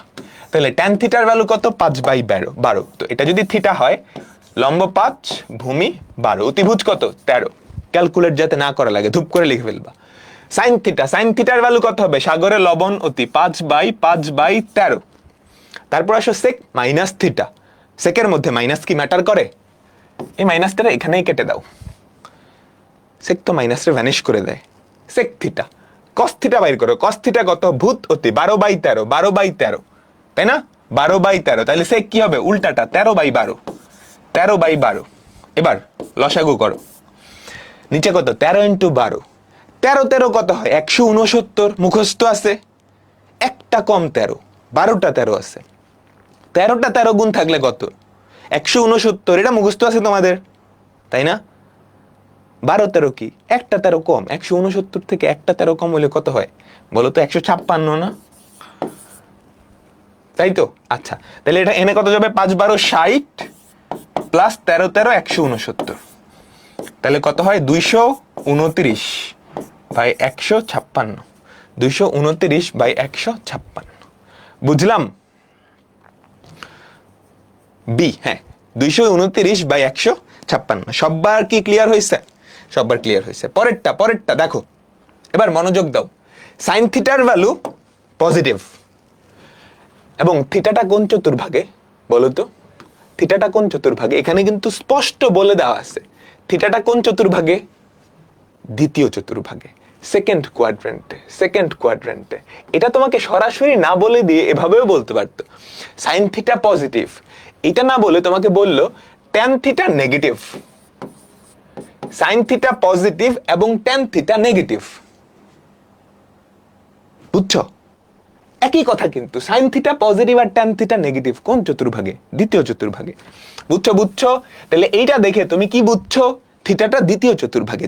তাহলে ট্যান থিটার ভ্যালু কত? 5/12, তো এটা যদি থিটা হয়, লম্ব 5, ভূমি 12, অতিভুজ কত? 13, ক্যালকুলেট যাতে না করা লাগে ধূপ করে লিখে ফেলবা। সাইন থিটার ভ্যালু কত হবে? সাগরে লবণ অতি 5/5/13। তারপর আসো সেক মাইনাস থিটা, সেকের মধ্যে মাইনাস কি ম্যাটার করে? এই মাইনাসটা এখানেই কেটে দাও, সেক তো মাইনাসটা ভ্যানিশ করে দেয়। সেক থিটা, কস থিটা বাইর করো, কস থিটা কত? ভূত অতি 12/13, 12/13, তাই না? 12/13, তাহলে সেক কি হবে? উল্টাটা, 13/12, 13/12। এবার লসাগু করো, নিচে কত? 13 × 12, 13 13 কত হয়? 169, মুখস্থ আছে, একটা কম 13, 12টা 13 আছে, 13টা 13 গুণ থাকলে কত? 169, এটা মুখস্থ আছে তোমাদের, তাই না? 12 13 কি? একটা 13 কম, 169 থেকে একটা 13 কম হলে কত হয় বলো তো? 156 না? তাই তো? আচ্ছা, তাহলে এটা এনে কত যাবে? 5 12 60 প্লাস 13 13 169, তাহলে কত হয়? 229/156, 229/156, বুঝলাম? বি, হ্যাঁ, 229/156, 56। সববার কি ক্লিয়ার হয়েছে? সববার ক্লিয়ার হয়েছে। পরেরটা দেখো, এবার মনোযোগ দাও। সাইন থিটার ভ্যালু পজিটিভ এবং থিটাটা কোন চতুর্ভাগে বলো তো? থিটাটা কোন চতুর্ভাগে? এখানে কিন্তু স্পষ্ট বলে দেওয়া আছে থিটাটা কোন চতুর্ভাগে? দ্বিতীয় চতুর্ভাগে, সেকেন্ড কোয়াড্রেন্টে। এটা তোমাকে সরাসরি না বলে দিয়ে এভাবেও বলতে পারতো সাইন থিটা পজিটিভ, এটা না বলে তোমাকে বললো tan theta negative. Sine theta positive এবং ট্যান থিটা নেগেটিভ, বুঝছো? একই কথা কিন্তু, সাইন থিটা পজিটিভ আর ট্যান থিটা নেগেটিভ কোন চতুর্ভাগে? দ্বিতীয় চতুর্ভাগে। বুঝছো? তাহলে এইটা দেখে তুমি কি বুঝছো? থিটাটা দ্বিতীয় চতুর্ভাগে।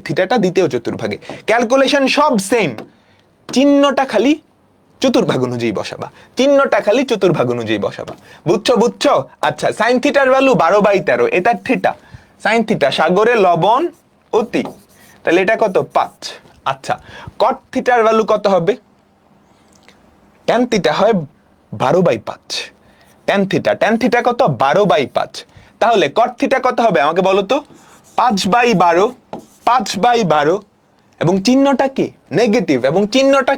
ক্যালকুলেশন সব সেম, চিহ্নটা খালি চতুর্ভাগ অনুযায়ী বসাবা। বুঝছো? আচ্ছা, সাইন থিটার ভ্যালু 12/13, এটা থিটা। সাইন থিটা সাগরে লবণ অতি, তাহলে এটা কত? 5। আচ্ছা, কট থিটার ভ্যালু কত হবে? ট্যান থিটা হয় 12/5। ট্যান থিটা কত? 12/5। তাহলে কট থিটা কত হবে আমাকে বলো তো? 5/12 এবং চিহ্নটা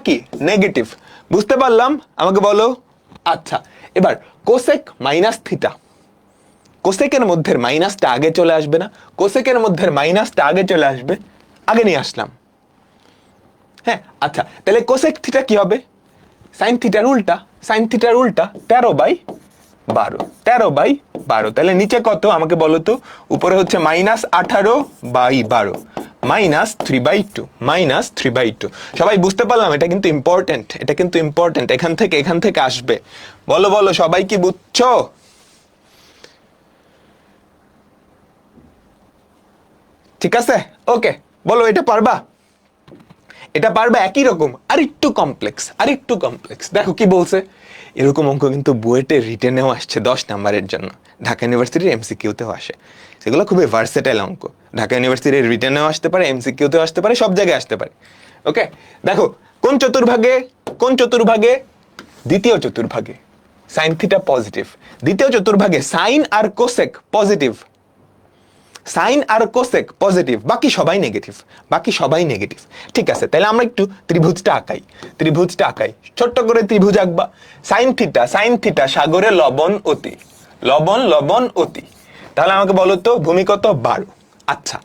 কি? নেগেটিভ। বুঝতে পারলাম? আমাকে বলো। আচ্ছা, এবার কোসেক মাইনাস থিটা। কোসেকের মধ্যে মাইনাসটা আগে চলে আসবে না? আগে নিয়ে আসলাম। হ্যাঁ, আচ্ছা, তাহলে কোসেক থিটা কি হবে? সাইন থিটার উল্টা। 13/12। তাহলে নিচে কত আমাকে বলো তো? উপরে হচ্ছে -18/12, -3/2। সবাই বুঝতে পারলাম? এটা কিন্তু ইম্পর্টেন্ট, এখান থেকে আসবে। বলো সবাই কি বুঝছো? ঠিক আছে, ওকে, বলো এটা পারবা? একই রকম, আরেকটু কমপ্লেক্স। দেখো কি বলছে। এরকম অঙ্ক কিন্তু বুয়েটে রিটেনেও আসছে 10 নাম্বারের জন্য, ঢাকা ইউনিভার্সিটির এমসিকিউতেও আসে। সেগুলো খুবই ভার্সেটাইল অঙ্ক, ঢাকা ইউনিভার্সিটির রিটেনেও আসতে পারে, এমসিকিউতেও আসতে পারে, সব জায়গায় আসতে পারে। ওকে, দেখো কোন চতুর্ভাগে? দ্বিতীয় চতুর্ভাগে। সাইন থিটা পজিটিভ, দ্বিতীয় চতুর্ভাগে সাইন আর কোসেক পজিটিভ, বাকি সবাই নেগেটিভ। ঠিক আছে, তাহলে আমরা একটু ত্রিভুজটা আঁকাই। ছোট্ট করে ত্রিভুজ আঁকবা। সাইন থিটা সাগরে লবণ অতি। তাহলে আমাকে বলো তো ভূমি কত? 12। আচ্ছা,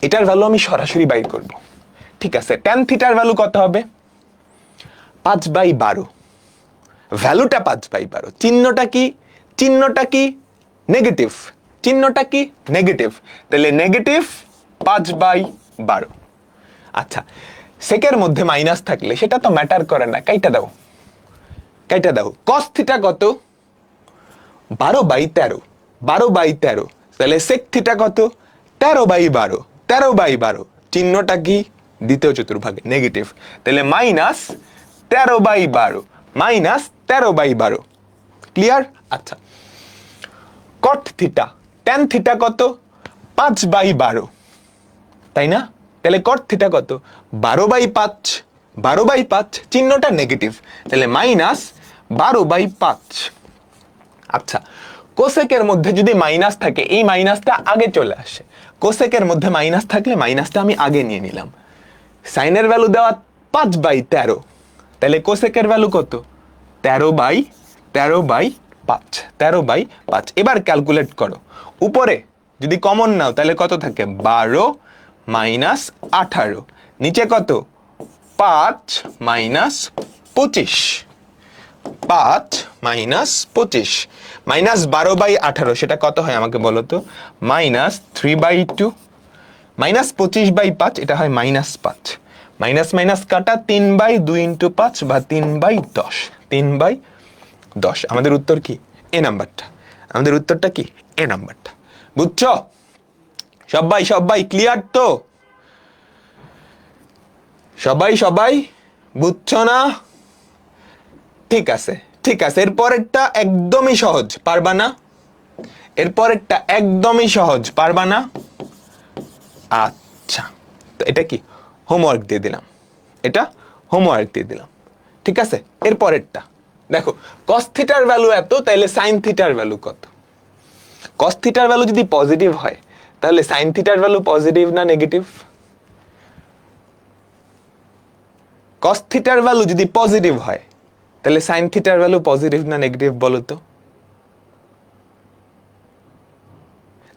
এটার ভ্যালু আমি সরাসরি বাইর করব। ঠিক আছে, ট্যান থিটার ভ্যালু কত হবে? 5/12। ভ্যালুটা 5/12। চিহ্নটা কি? নেগেটিভ। তাহলে নেগেটিভ 5/12। আচ্ছা, সেকের মধ্যে মাইনাস থাকলে সেটা তো ম্যাটার করে না, কাইটা দাও। কস থিটা কত? 12/13। তাহলে সেক থিটা কত? 13/12। চিহ্নটা কি? দ্বিতীয় চতুর্ভাগে, নেগেটিভ। তাহলে -13/12। ক্লিয়ার? আচ্ছা, কট থিটা, ট্যান থিটা কত? 5/12, তাই না? তাহলে কট থিটা কত? 12/5। চিহ্নটা নেগেটিভ, তাহলে -12/5। আচ্ছা, কোসেকের মধ্যে যদি মাইনাস থাকে, এই মাইনাসটা আগে চলে আসে। কোসেকের মধ্যে মাইনাস থাকলে মাইনাসটা আমি আগে নিয়ে নিলাম। সাইনের ভ্যালু দেওয়া 5/13, তাহলে কোসেকের ভ্যালু কত? 13/5। এবার ক্যালকুলেট করো। উপরে যদি কমন নাও তাহলে কত থাকে? 12 - 18। নিচে কত? 5 - 25। 5 - 25 -12/18, সেটা কত হয় আমাকে বলো তো? -3/2। -25/5, এটা হয় -5। মাইনাস কাটা 3/2 × 5 বা 3/10। 3/10। আমাদের উত্তর কি? এ নাম্বারটা। আমাদের উত্তরটা কি? এ নাম্বারটা। বুঝছো? সবাই ক্লিয়ার তো? সবাই বুঝছো না? ঠিক আছে। এরপরেরটা একদমই সহজ, পারবা না? আচ্ছা, তো এটা কি? হোমওয়ার্ক দিয়ে দিলাম। ঠিক আছে, এরপরেরটা দেখো। কস থিটার ভ্যালু এত, তাহলে সাইন থিটার ভ্যালু কত? কস থিটার ভ্যালু যদি পজিটিভ হয় তাহলে সাইন থিটার ভ্যালু পজিটিভ না নেগেটিভ? কস থিটার ভ্যালু যদি পজিটিভ হয় তাহলে সাইন থিটার ভ্যালু পজিটিভ না নেগেটিভ বলো তো?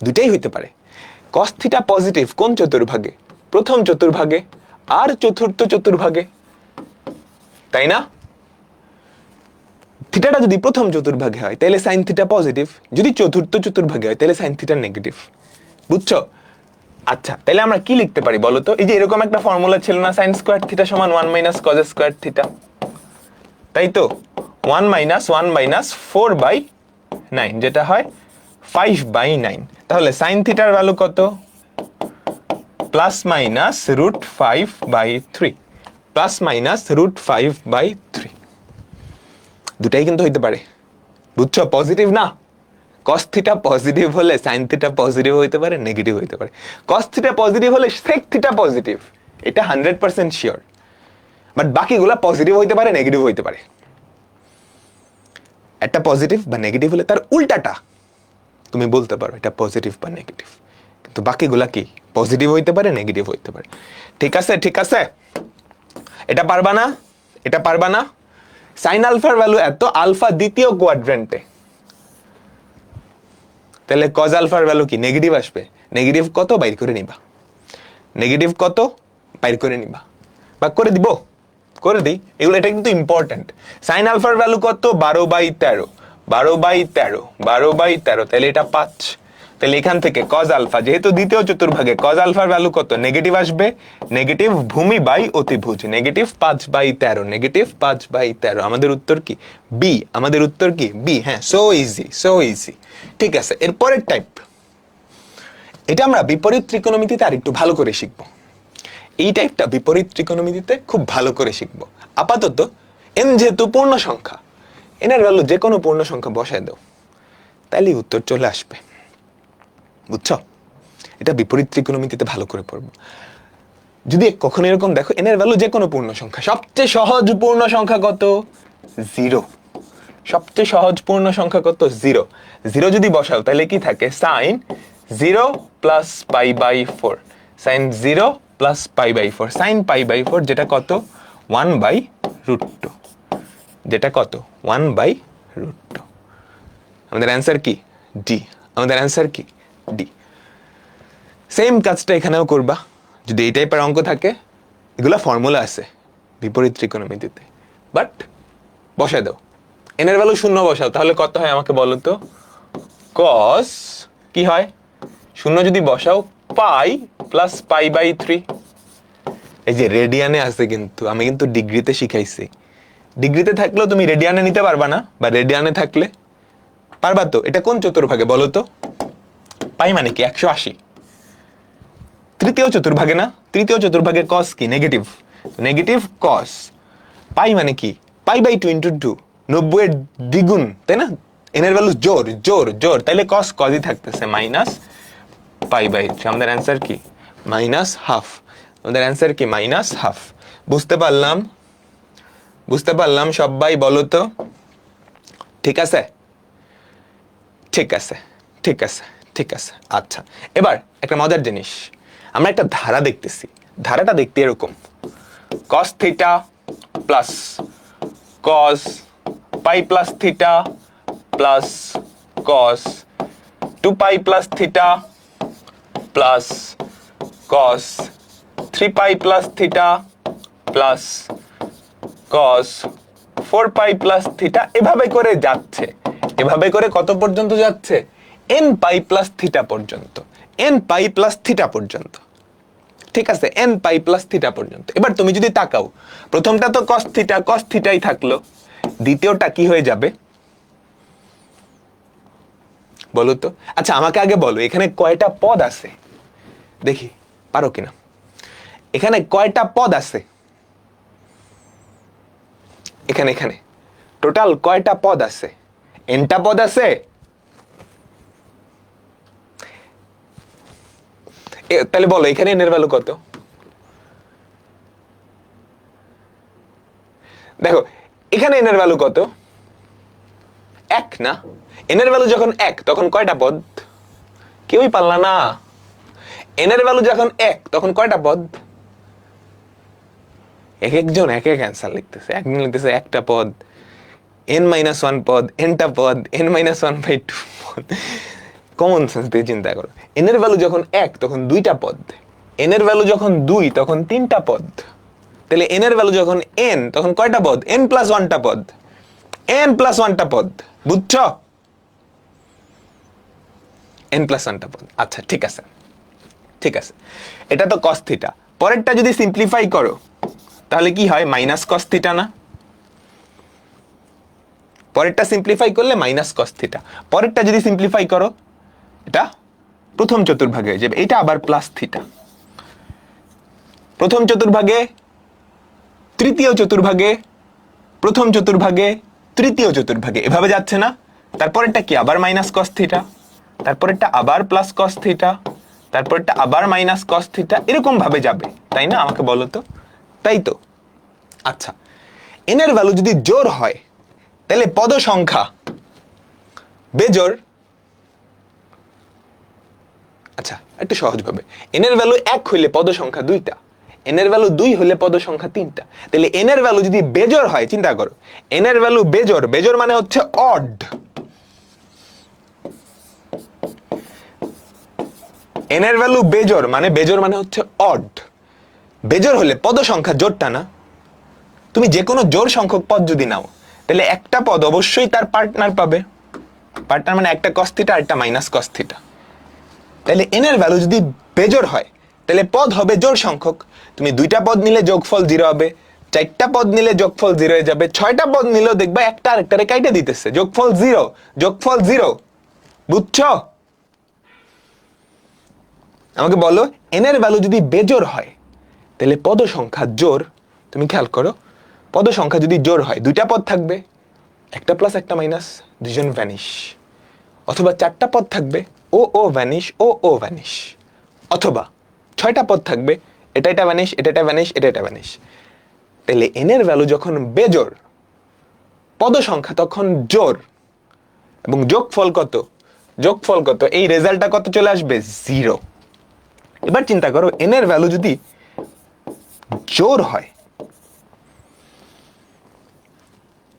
দুটাই হইতে পারে। কস থিটা পজিটিভ কোন চতুর্ভাগে? প্রথম চতুর্ভাগে আর চতুর্থ চতুর্ভাগে, তাই না? থিটাটা যদি প্রথম চতুর্ভাগে হয় তাহলে সাইন থিটা পজিটিভ, যদি চতুর্থ চতুর্ভাগে হয় তাহলে সাইন থিটা নেগেটিভ। বুঝছো? আচ্ছা, তাহলে আমরা কি লিখতে পারি বলো তো? এই যে এরকম একটা ফর্মুলা ছিল না, সাইন স্কোয়ার থিটা সমান 1 মাইনাস কজ স্কোয়ার থিটা, তাই তো? 1 মাইনাস 4/9, যেটা হয় 5/9। তাহলে সাইন থিটার ভ্যালু কত? Plus minus √5/3, plus minus √5/3। দুটাই কিন্তু হইতে পারে। বুঝছো? পজিটিভ না? কস থিটা পজিটিভ হলে সাইন থিটা পজিটিভ হইতে পারে, নেগেটিভ হইতে পারে। কস থিটা পজিটিভ হলে সেক থিটা পজিটিভ, এটা 100% শিওর। বাট বাকিগুলা পজিটিভ হইতে পারে, নেগেটিভ হইতে পারে। একটা পজিটিভ বা নেগেটিভ হলে তার উল্টাটা তুমি বলতে পারো এটা পজিটিভ বা নেগেটিভ, কিন্তু বাকিগুলা কি? পজিটিভ হইতে পারে, নেগেটিভ হইতে পারে। ঠিক আছে, ঠিক আছে? এটা পারবা না? এটা পারবা না? সাইন আলফার ভ্যালু এত, আলফা দ্বিতীয় কোয়াড্রেন্টে, তাহলে কজ আলফার ভ্যালু কি? নেগেটিভ আসবে। নেগেটিভ কত বাইর করে নিবা, নেগেটিভ কত বাইর করে নিবা, বা করে দিব, করে দিই এগুলো। এটা কিন্তু ইম্পর্টেন্ট। সাইন আলফার ভ্যালু কত? 12/13, 12/13, 12/13, তাহলে এটা 5। তাহলে এখান থেকে কজ আলফা, যেহেতু দ্বিতীয় চতুর্ভাগে, কজ আলফার ভ্যালু কত? নেগেটিভ আসবে। নেগেটিভ ভূমি বাই অতিভুজ, নেগেটিভ 5/13, নেগেটিভ 5/13। আমাদের উত্তর কি? বি। আমাদের উত্তর কি? বি। হ্যাঁ, সো ইজি, সো ইজি। ঠিক আছে, এরপরের টাইপ, এটা আমরা বিপরীত ত্রিকোণমিতিতে আর একটু ভালো করে শিখবো। এই টাইপটা বিপরীত ত্রিকোণমিতিতে খুব ভালো করে শিখবো। আপাতত এন যেহেতু পূর্ণ সংখ্যা, এনের ভ্যালু যে কোনো পূর্ণ সংখ্যা বসায় দাও, তাইলেই উত্তর চলে আসবে। বুঝছো? এটা বিপরীত ত্রিকোণমিতিতে ভালো করে পড়বো। যদি কখনো এরকম দেখো, এনের ভ্যালু যে কোনো পূর্ণ সংখ্যা, সবচেয়ে সহজ পূর্ণ সংখ্যা কত? 0। সবচেয়ে সহজ পূর্ণ সংখ্যা কত? 0। 0 যদি বসাও তাহলে কি থাকে? Sine 0 plus π/4, sine 0 plus π/4, sine π/4, যেটা কত? 1/√2, যেটা কত? 1/√2। আমাদের অ্যান্সার কি? ডি। আমাদের অ্যান্সার কি? ডি। সেম কাজটা এখানেও করবা। যদি এই টাইপের অঙ্ক থাকে, এগুলা ফর্মুলা আছে বিপরীত ত্রিকোণমিতিতে, বাট বসায় দাও। এনের ভ্যালু 0 বসাও, তাহলে কত হয় আমাকে বলো তো? কস কি হয়? 0 যদি বসাও, পাই প্লাস π/3। এই যে রেডিয়ানে আছে, কিন্তু আমি কিন্তু ডিগ্রিতে শিখাইছি। ডিগ্রিতে থাকলেও তুমি রেডিয়ানে নিতে পারবা না, বা রেডিয়ানে থাকলে পারবা তো? এটা কোন চতুর্ভাগে বলো তো? পাই মানে কি? 180। তৃতীয় চতুর্ভাগে না? তৃতীয় চতুর্ভাগে কস কি? নেগেটিভ। নেগেটিভ কস। পাই মানে কি? π/2 × 2, 90 এর দ্বিগুণ, তাই না? এনের ভ্যালু জোর জোর জোর, তাইলে কস কজই থাকতেছে, মাইনাস π/3। আমাদের অ্যান্সার কি? -½ আমাদের অ্যান্সার কি? -½ বুঝতে পারলাম? বুঝতে পারলাম সবাই? বলো তো। ঠিক আছে, ঠিক আছে, ঠিক আছে, ঠিক আছে। আচ্ছা, এবার একটা মজার জিনিস, আমরা একটা ধারা দেখতেছি। ধারাটা দেখতে এরকম: cos theta plus cos pi plus theta plus cos 2π plus theta plus cos 3π plus theta plus cos 4π plus theta, এভাবে করে যাচ্ছে। এভাবে করে কত পর্যন্ত যাচ্ছে? nπ প্লাস থিটা পর্যন্ত, nπ প্লাস থিটা পর্যন্ত। ঠিক আছে, nπ প্লাস থিটা পর্যন্ত। এবার তুমি যদি তাকাও, প্রথমটা তো cos থিটা, cos থিটাই থাকলো। দ্বিতীয়টা কি হয়ে যাবে বলো তো? আচ্ছা, আমাকে আগে বলো, এখানে কয়টা পদ আছে? দেখি পারো কিনা। এখানে কয়টা পদ আছে? এখানে এখানে টোটাল কয়টা পদ আছে? nটা পদ আছে? তাহলে বলো এখানে n এর ভ্যালু কত? দেখো এখানে n এর ভ্যালু কত? 1 না? n এর ভ্যালু যখন 1, তখন কয়টা পদ? কেউই পারলা না। n এর ভ্যালু যখন 1 তখন কয়টা পদ? এক একজন এক এক অ্যান্সার লিখতেছে। একজন লিখতেছে একটা পদ, n-1 পদ, nটা পদ, n-1/2 পদ। কমন সেন্স দিয়ে চিন্তা করো। n এর ভ্যালু যখন 1 তখন 2টা পদ, n এর ভ্যালু যখন 2 তখন 3টা পদ। তাহলে n এর ভ্যালু যখন n তখন কয়টা পদ? n+1টা পদ, n+1টা পদ। বুঝছো? n+1টা পদ। আচ্ছা ঠিক আছে, ঠিক আছে, এটা তো cos থিটা। পরেরটা যদি সিম্পলিফাই করো তাহলে কি হয়? -cos থিটা না? পরেরটা সিম্পলিফাই করলে -cos থিটা। পরেরটা যদি সিম্পলিফাই করো এটা প্রথম চতুর্ভাগে হয়ে যাবে, এটা আবার প্লাস থিটা। প্রথম চতুর্ভাগে, তৃতীয় চতুর্ভাগে, প্রথম চতুর্ভাগে, তৃতীয় চতুর্ভাগে, এভাবে যাচ্ছে না? তারপরেরটা কি? আবার -cos থিটা, তারপরেরটা আবার +cos থিটা, তারপরেরটা আবার -cos থিটা, এরকম ভাবে যাবে, তাই না? আমাকে বলো তো, তাই তো? আচ্ছা, n এর ভ্যালু যদি জোড় হয় তাহলে পদ সংখ্যা বেজোড়। আচ্ছা একটু সহজ ভাবে, n এর ভ্যালু 1 হইলে পদ সংখ্যা 2টা, n এর ভ্যালু 2 হলে পদ সংখ্যা 3টা। তাহলে n এর ভ্যালু যদি বেজোড় হয়, চিন্তা করো, n এর ভ্যালু বেজোড়, বেজোড় মানে হচ্ছে অড। n এর ভ্যালু বেজোড় মানে হচ্ছে অড। বেজোড় হলে পদ সংখ্যা জোড়টা না? তুমি যে কোনো জোড় সংখ্যক পদ যদি নাও তাহলে একটা পদ অবশ্যই তার পার্টনার পাবে। পার্টনার মানে একটা cos থিটা আর একটা -cos থিটা। তাহলে n এর ভ্যালু যদি বেজোড় হয় তাহলে পদ হবে জোড় সংখ্যক। তুমি 2টা পদ নিলে যোগফল 0 হবে, 4টা পদ নিলে যোগফল 0 হয়ে যাবে, 6টা পদ নিলেও দেখবা একটা আরেকটারে কাইটে দিতেছে, যোগফল 0, যোগফল 0। বুঝছো? আমাকে বলো, n এর ভ্যালু যদি বেজোড় হয় তাহলে পদ সংখ্যা জোড়। তুমি খেয়াল করো, পদ সংখ্যা যদি জোড় হয় 2টা পদ থাকবে, একটা প্লাস একটা মাইনাস, দুইজন ভ্যানিশ। অথবা 4টা পদ থাকবে, ও ভ্যানিশ, ও ভ্যানিশ। অথবা 6টা পদ থাকবে, এটা ভ্যানিশ, এটা ভ্যানিশ, এটা ভ্যানিশ। তাহলে n এর ভ্যালু যখন বেজোড়, পদ সংখ্যা তখন জোড়, এবং যোগফল কত? যোগফল কত? এই রেজাল্টটা কত চলে আসবে? 0। এবার চিন্তা করো, n এর ভ্যালু যদি জোড় হয়,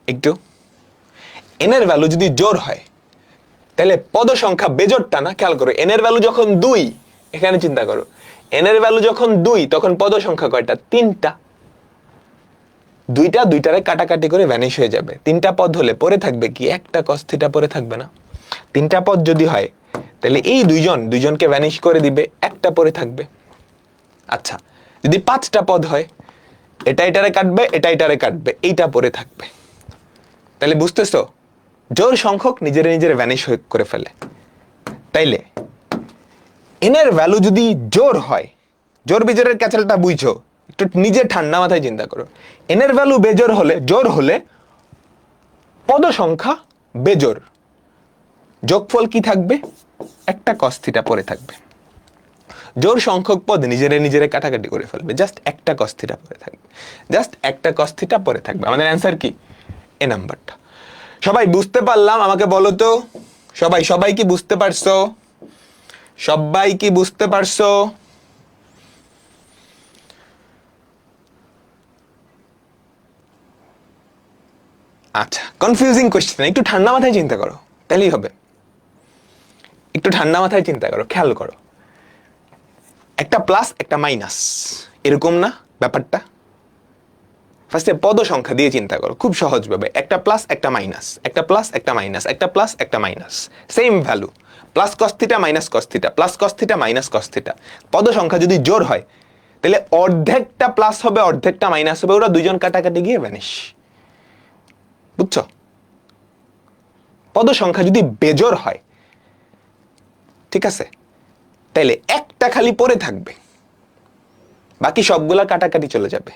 একটু n এর ভ্যালু যদি জোড় হয় তাহলে পদ সংখ্যা বেজোড়টা না? খেয়াল করো, n এর ভ্যালু যখন 2, এখানে চিন্তা করো, n এর ভ্যালু যখন 2 তখন পদ সংখ্যা কয়টা? 3টা। 2টারে কাটাকাটি করে ভ্যানিশ হয়ে যাবে। 3টা পদ হলে পরে থাকবে কি? একটা cos থিটা পরে থাকবে না? 3টা পদ যদি হয় তাহলে এই দুইজনকে ভ্যানিশ করে দিবে, একটা পরে থাকবে। আচ্ছা, যদি 5টা পদ হয়, এটারে কাটবে, এটারে কাটবে, এইটা পরে থাকবে। তাহলে বুঝতেছো, জোড় সংখ্যক নিজের ভ্যানিশ করে ফেলে। তাইলে n এর ভ্যালু যদি জোড় হয়, জোড় বিজোড়ের ক্যাচালটা বুঝছো, একটু নিজে ঠান্ডা মাথায় চিন্তা করো। n এর ভ্যালু বেজোড় হলে, জোড় হলে পদ সংখ্যা বেজোড়, যোগফল কি থাকবে? একটা cos থিটা পরে থাকবে। জোড় সংখ্যক পদ নিজেরে কাটাকাটি করে ফেলবে, জাস্ট একটা cos থিটা পরে থাকবে, জাস্ট একটা cos থিটা পরে থাকবে। আমাদের অ্যান্সার কি? এ নাম্বারটা। সবাই বুঝতে পারলাম? আমাকে বলো তো, সবাই কি বুঝতে পারছো? সবাই কি বুঝতে পারছো? আচ্ছা, কনফিউজিং কোশ্চেন, একটু ঠান্ডা মাথায় চিন্তা করো, তাহলেই হবে। একটু ঠান্ডা মাথায় চিন্তা করো, খেয়াল করো, একটা প্লাস একটা মাইনাস, এরকম না ব্যাপারটা? ফার্স্টে পদ সংখ্যা দিয়ে চিন্তা করো, খুব সহজ ভাবে। একটা প্লাস একটা মাইনাস, একটা প্লাস একটা মাইনাস, একটা প্লাস একটা minus, same value, plus cos theta minus cos theta, plus cos theta minus cos theta. পদ সংখ্যা যদি জোড় হয় তাহলে অর্ধেকটা প্লাস হবে, অর্ধেকটা মাইনাস হবে, ওরা দুইজন কাটাকাটি গিয়ে ভ্যানিশ। বুঝছো? পদ সংখ্যা যদি বেজোড় হয়, ঠিক আছে, তাইলে একটা খালি পড়ে থাকবে, বাকি সবগুলা কাটাকাটি চলে যাবে।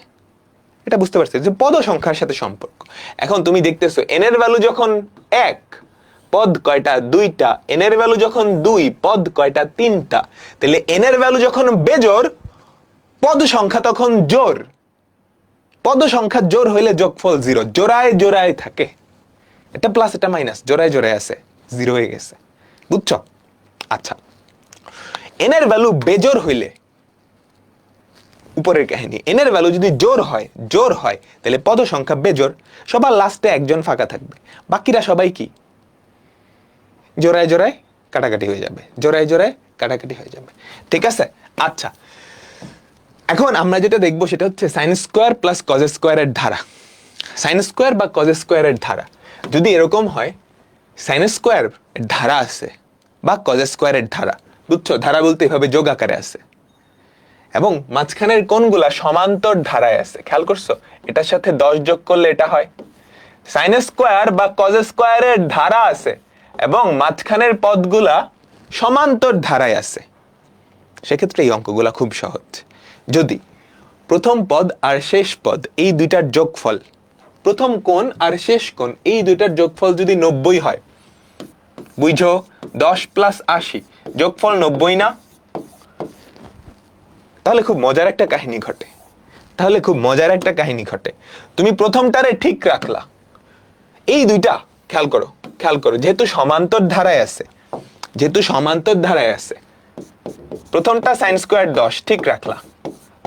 এটা বুঝতে পারছো যে পদ সংখ্যার সাথে সম্পর্ক। এখন তুমি দেখতেছো n এর ভ্যালু যখন 1, পদ কয়টা? 2টা। n এর ভ্যালু যখন 2, পদ কয়টা? 3টা। তাহলে n এর ভ্যালু যখন বেজোড়, পদ সংখ্যা তখন জোড়। পদ সংখ্যা জোড় হইলে যোগফল 0, জোড়ায় থাকে। এটা প্লাস এটা মাইনাস, জোড়ায় আছে, 0 হয়ে গেছে। বুঝছো? আচ্ছা, এন এর ভ্যালু বেজোর হইলে উপরের কাহিনী, এন এর ভ্যালু যদি জোর হয় তাহলে পদ সংখ্যা বেজোর, সবার লাস্টে একজন ফাঁকা থাকবে, বাকিরা সবাই কি জোড়ায় জোড়ায় কাটাকাটি হয়ে যাবে, জোড়ায় জোড়ায় কাটাকাটি হয়ে যাবে। ঠিক আছে? আচ্ছা, এখন আমরা যেটা দেখবো সেটা হচ্ছে সাইন স্কোয়ার প্লাস কজ স্কোয়ারের ধারা। সাইন স্কোয়ার বা কজ স্কোয়ারের ধারা যদি এরকম হয়, সাইন স্কোয়ার ধারা আছে বা কজ স্কোয়ারের ধারা, বুঝছো? ধারা বলতে এভাবে যোগ আকারে আছে এবং মাঝখানের কোণগুলা সমান্তর ধারায় আছে। খেয়াল করছো? এটার সাথে 10 যোগ করলে এটা হয়। সাইন স্কোয়ার বা কজ স্কোয়ারের ধারা আছে এবং মাঝখানের পদগুলা সমান্তর ধারায় আছে, সেক্ষেত্রে এই অঙ্কগুলা খুব সহজ। যদি প্রথম পদ আর শেষ পদ এই দুইটার যোগফল, প্রথম কোণ আর শেষ কোণ এই দুইটার যোগফল যদি 90 হয়, বুঝো 10 প্লাস 80 যোগফল 90 না? তাহলে খুব মজার একটা কাহিনী ঘটে। তুমি প্রথমটারে ঠিক রাখলা, এই দুইটা খেয়াল করো যেহেতু সমান্তর ধারায় আছে, প্রথমটা সাইন স্কোয়ার 10 ঠিক রাখলা,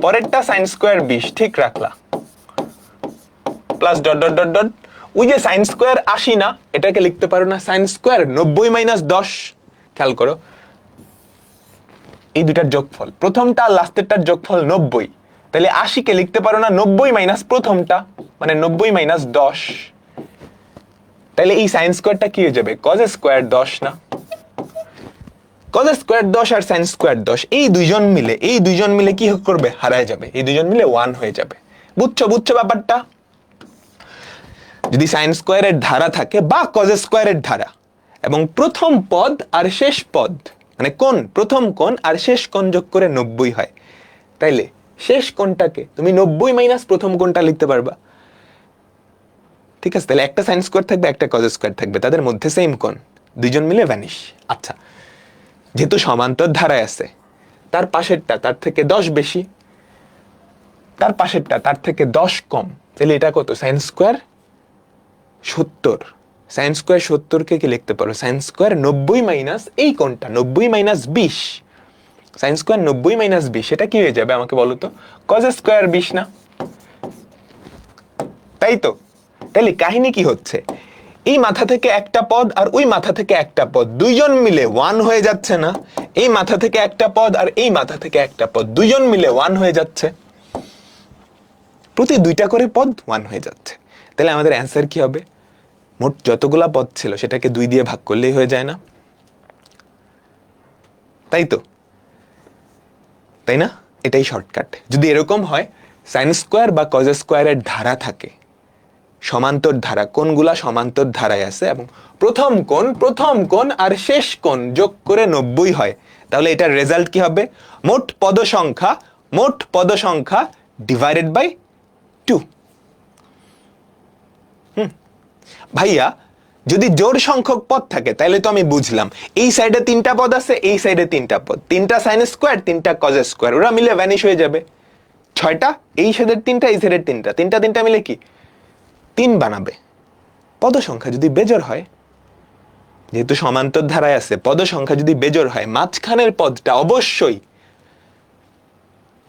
পরেরটা সাইন স্কোয়ার 20 ঠিক রাখলা, plus dot dot dot dot, ওই যে সাইন স্কোয়ার 80 না, এটাকে লিখতে পারো না সাইন স্কোয়ার 90 মাইনাস 10। খেয়াল করো এই দুটার যোগফল, প্রথমটা লাস্টেরটার যোগফল 90, তাহলে 80 কে লিখতে পারো না 90 মাইনাস প্রথমটা, মানে 90 মাইনাস 10। তাহলে এই সাইন স্কোয়ারটা কি হয়ে যাবে? কজ স্কোয়ার 10 না? কজ স্কোয়ার 10 আর সাইন স্কোয়ার 10 এই দুইজন মিলে কি করবে? হারায় যাবে, এই দুইজন মিলে 1 হয়ে যাবে। বুঝছো ব্যাপারটা? যদি সাইন স্কোয়ারের ধারা থাকে বা কজ স্কোয়ারের ধারা এবং প্রথম পদ আর শেষ পদ, মানে কোণ, প্রথম কোণ আর শেষ কোণ যোগ করে 90 হয়, তাইলে শেষ কোণটাকে তুমি 90 মাইনাস প্রথম কোণটা লিখতে পারবা। ঠিক আছে? তাহলে একটা সাইন স্কোয়ার থাকবে, একটা কজ স্কোয়ার থাকবে, তাদের মধ্যে সেম কোণ, দুইজন মিলে ভ্যানিশ। আচ্ছা, যেহেতু সমান্তর ধারায় আছে, তার পাশেরটা তার থেকে 10 বেশি, তার পাশেরটা তার থেকে 10 কম, তাহলে এটা কত? Sine square 70। সাইন স্কোয়ার 70 কে কি লিখতে পারো? সাইন স্কোয়ার 90 মাইনাস এই কোণটা 90 মাইনাস 20, সাইন স্কোয়ার 90 মাইনাস 20, এটা কি হয়ে যাবে আমাকে বলো তো? কজ স্কোয়ার 20 না? তাই তো? তাহলে কাহিনী কি হচ্ছে? এই মাথা থেকে একটা পদ আর ওই মাথা থেকে একটা পদ দুইজন মিলে 1 হয়ে যাচ্ছে না? এই মাথা থেকে একটা পদ আর এই মাথা থেকে একটা পদ দুইজন মিলে 1 হয়ে যাচ্ছে, প্রতি দুইটা করে পদ 1 হয়ে যাচ্ছে। তাহলে আমাদের অ্যান্সার কি হবে? মোট যতগুলা পদ ছিল সেটাকে 2 দিয়ে ভাগ করলেই হয়ে যায় না? তাই তো? তাই না? এটাই শর্টকাট। যদি এরকম হয় সাইন স্কোয়ার বা কজ স্কোয়ারের ধারা থাকে, সমান্তর ধারা, কোণগুলা সমান্তর ধারায় আছে এবং প্রথম কোণ আর শেষ কোণ যোগ করে 90 হয়, তাহলে এটার রেজাল্ট কি হবে? মোট পদ সংখ্যা ডিভাইডেড বাই 2। ভাইয়া, যদি জোড় সংখ্যক পদ থাকে তাহলে তো আমি বুঝলাম, এই সাইডে 3টা পদ আছে, এই সাইডে 3টা পদ, 3টা সাইন স্কোয়ার 3টা কজ স্কোয়ার, ওরা মিলে ভ্যানিশ হয়ে যাবে। 6টা এই সাইডের 3টা, এই সাইডের 3টা, 3টা মিলে কি 3 বানাবে। পদ সংখ্যা যদি বেজোড় হয়, যেহেতু সমান্তর ধারায় আছে, পদ সংখ্যা যদি বেজোড় হয়, মাঝখানের পদটা অবশ্যই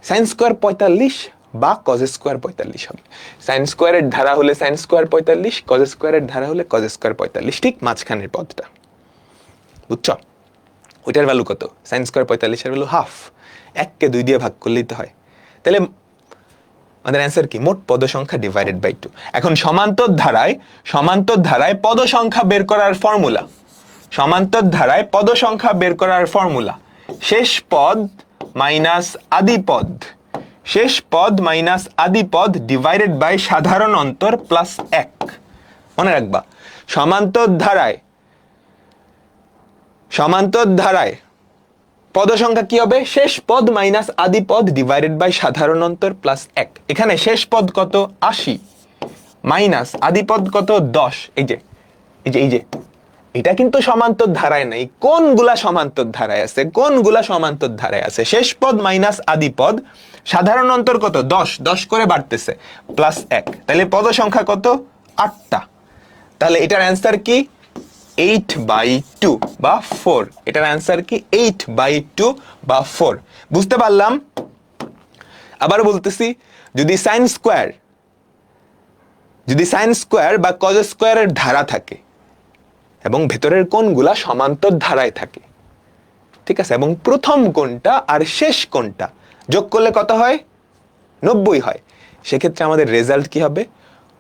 সাইন স্কোয়ার 45 বা কজ স্কোয়ার 45 হবে। সাইন স্কোয়ারের ধারা হলে সাইন স্কোয়ার 45, কজ স্কোয়ারের ধারা হলে কজ স্কোয়ার 45, ঠিক মাঝখানের পদটা। বুঝছো? ওইটার ভ্যালু কত? সাইন স্কোয়ার 45 এর ভ্যালু হাফ। 1 কে 2 দিয়ে ভাগ করলেই তো হয়। তাহলে আমাদের অ্যান্সার কি? মোট পদ সংখ্যা ডিভাইডেড বাই 2। এখন সমান্তর ধারায় পদ সংখ্যা বের করার ফর্মুলা, শেষ পদ মাইনাস আদি পদ ডিভাইডেড বাই সাধারণ অন্তর প্লাস 1। মনে রাখবা, সমান্তর ধারায় পদ সংখ্যা কি হবে? শেষ পদ মাইনাস আদি পদ ডিভাইডেড বাই সাধারণ অন্তর প্লাস 1। এখানে শেষ পদ কত? 80 মাইনাস আদি পদ কত? 10। এই যে এটা কিন্তু সমান্তর ধারায় নাই। কোনগুলা সমান্তর ধারায় আছে? শেষ পদ মাইনাস আদি পদ, সাধারণ অন্তর কত? 10 করে বাড়তেছে, প্লাস 1। তাহলে পদ সংখ্যা কত? 8টা। তাহলে এটার অ্যান্সার কি? 8/2 বা 4। এটার অ্যান্সার কি 8/2 বা 4। বুঝতে পারলাম? আবার বলতেছি, যদি সাইন স্কোয়ার বা কজ স্কোয়ারের ধারা থাকে এবং ভেতরের কোণগুলা সমান্তর ধারায় থাকে, ঠিক আছে, এবং প্রথম কোণটা আর শেষ কোণটা যোগ করলে কত হয়? 90 হয়। সেক্ষেত্রে আমাদের রেজাল্ট কি হবে?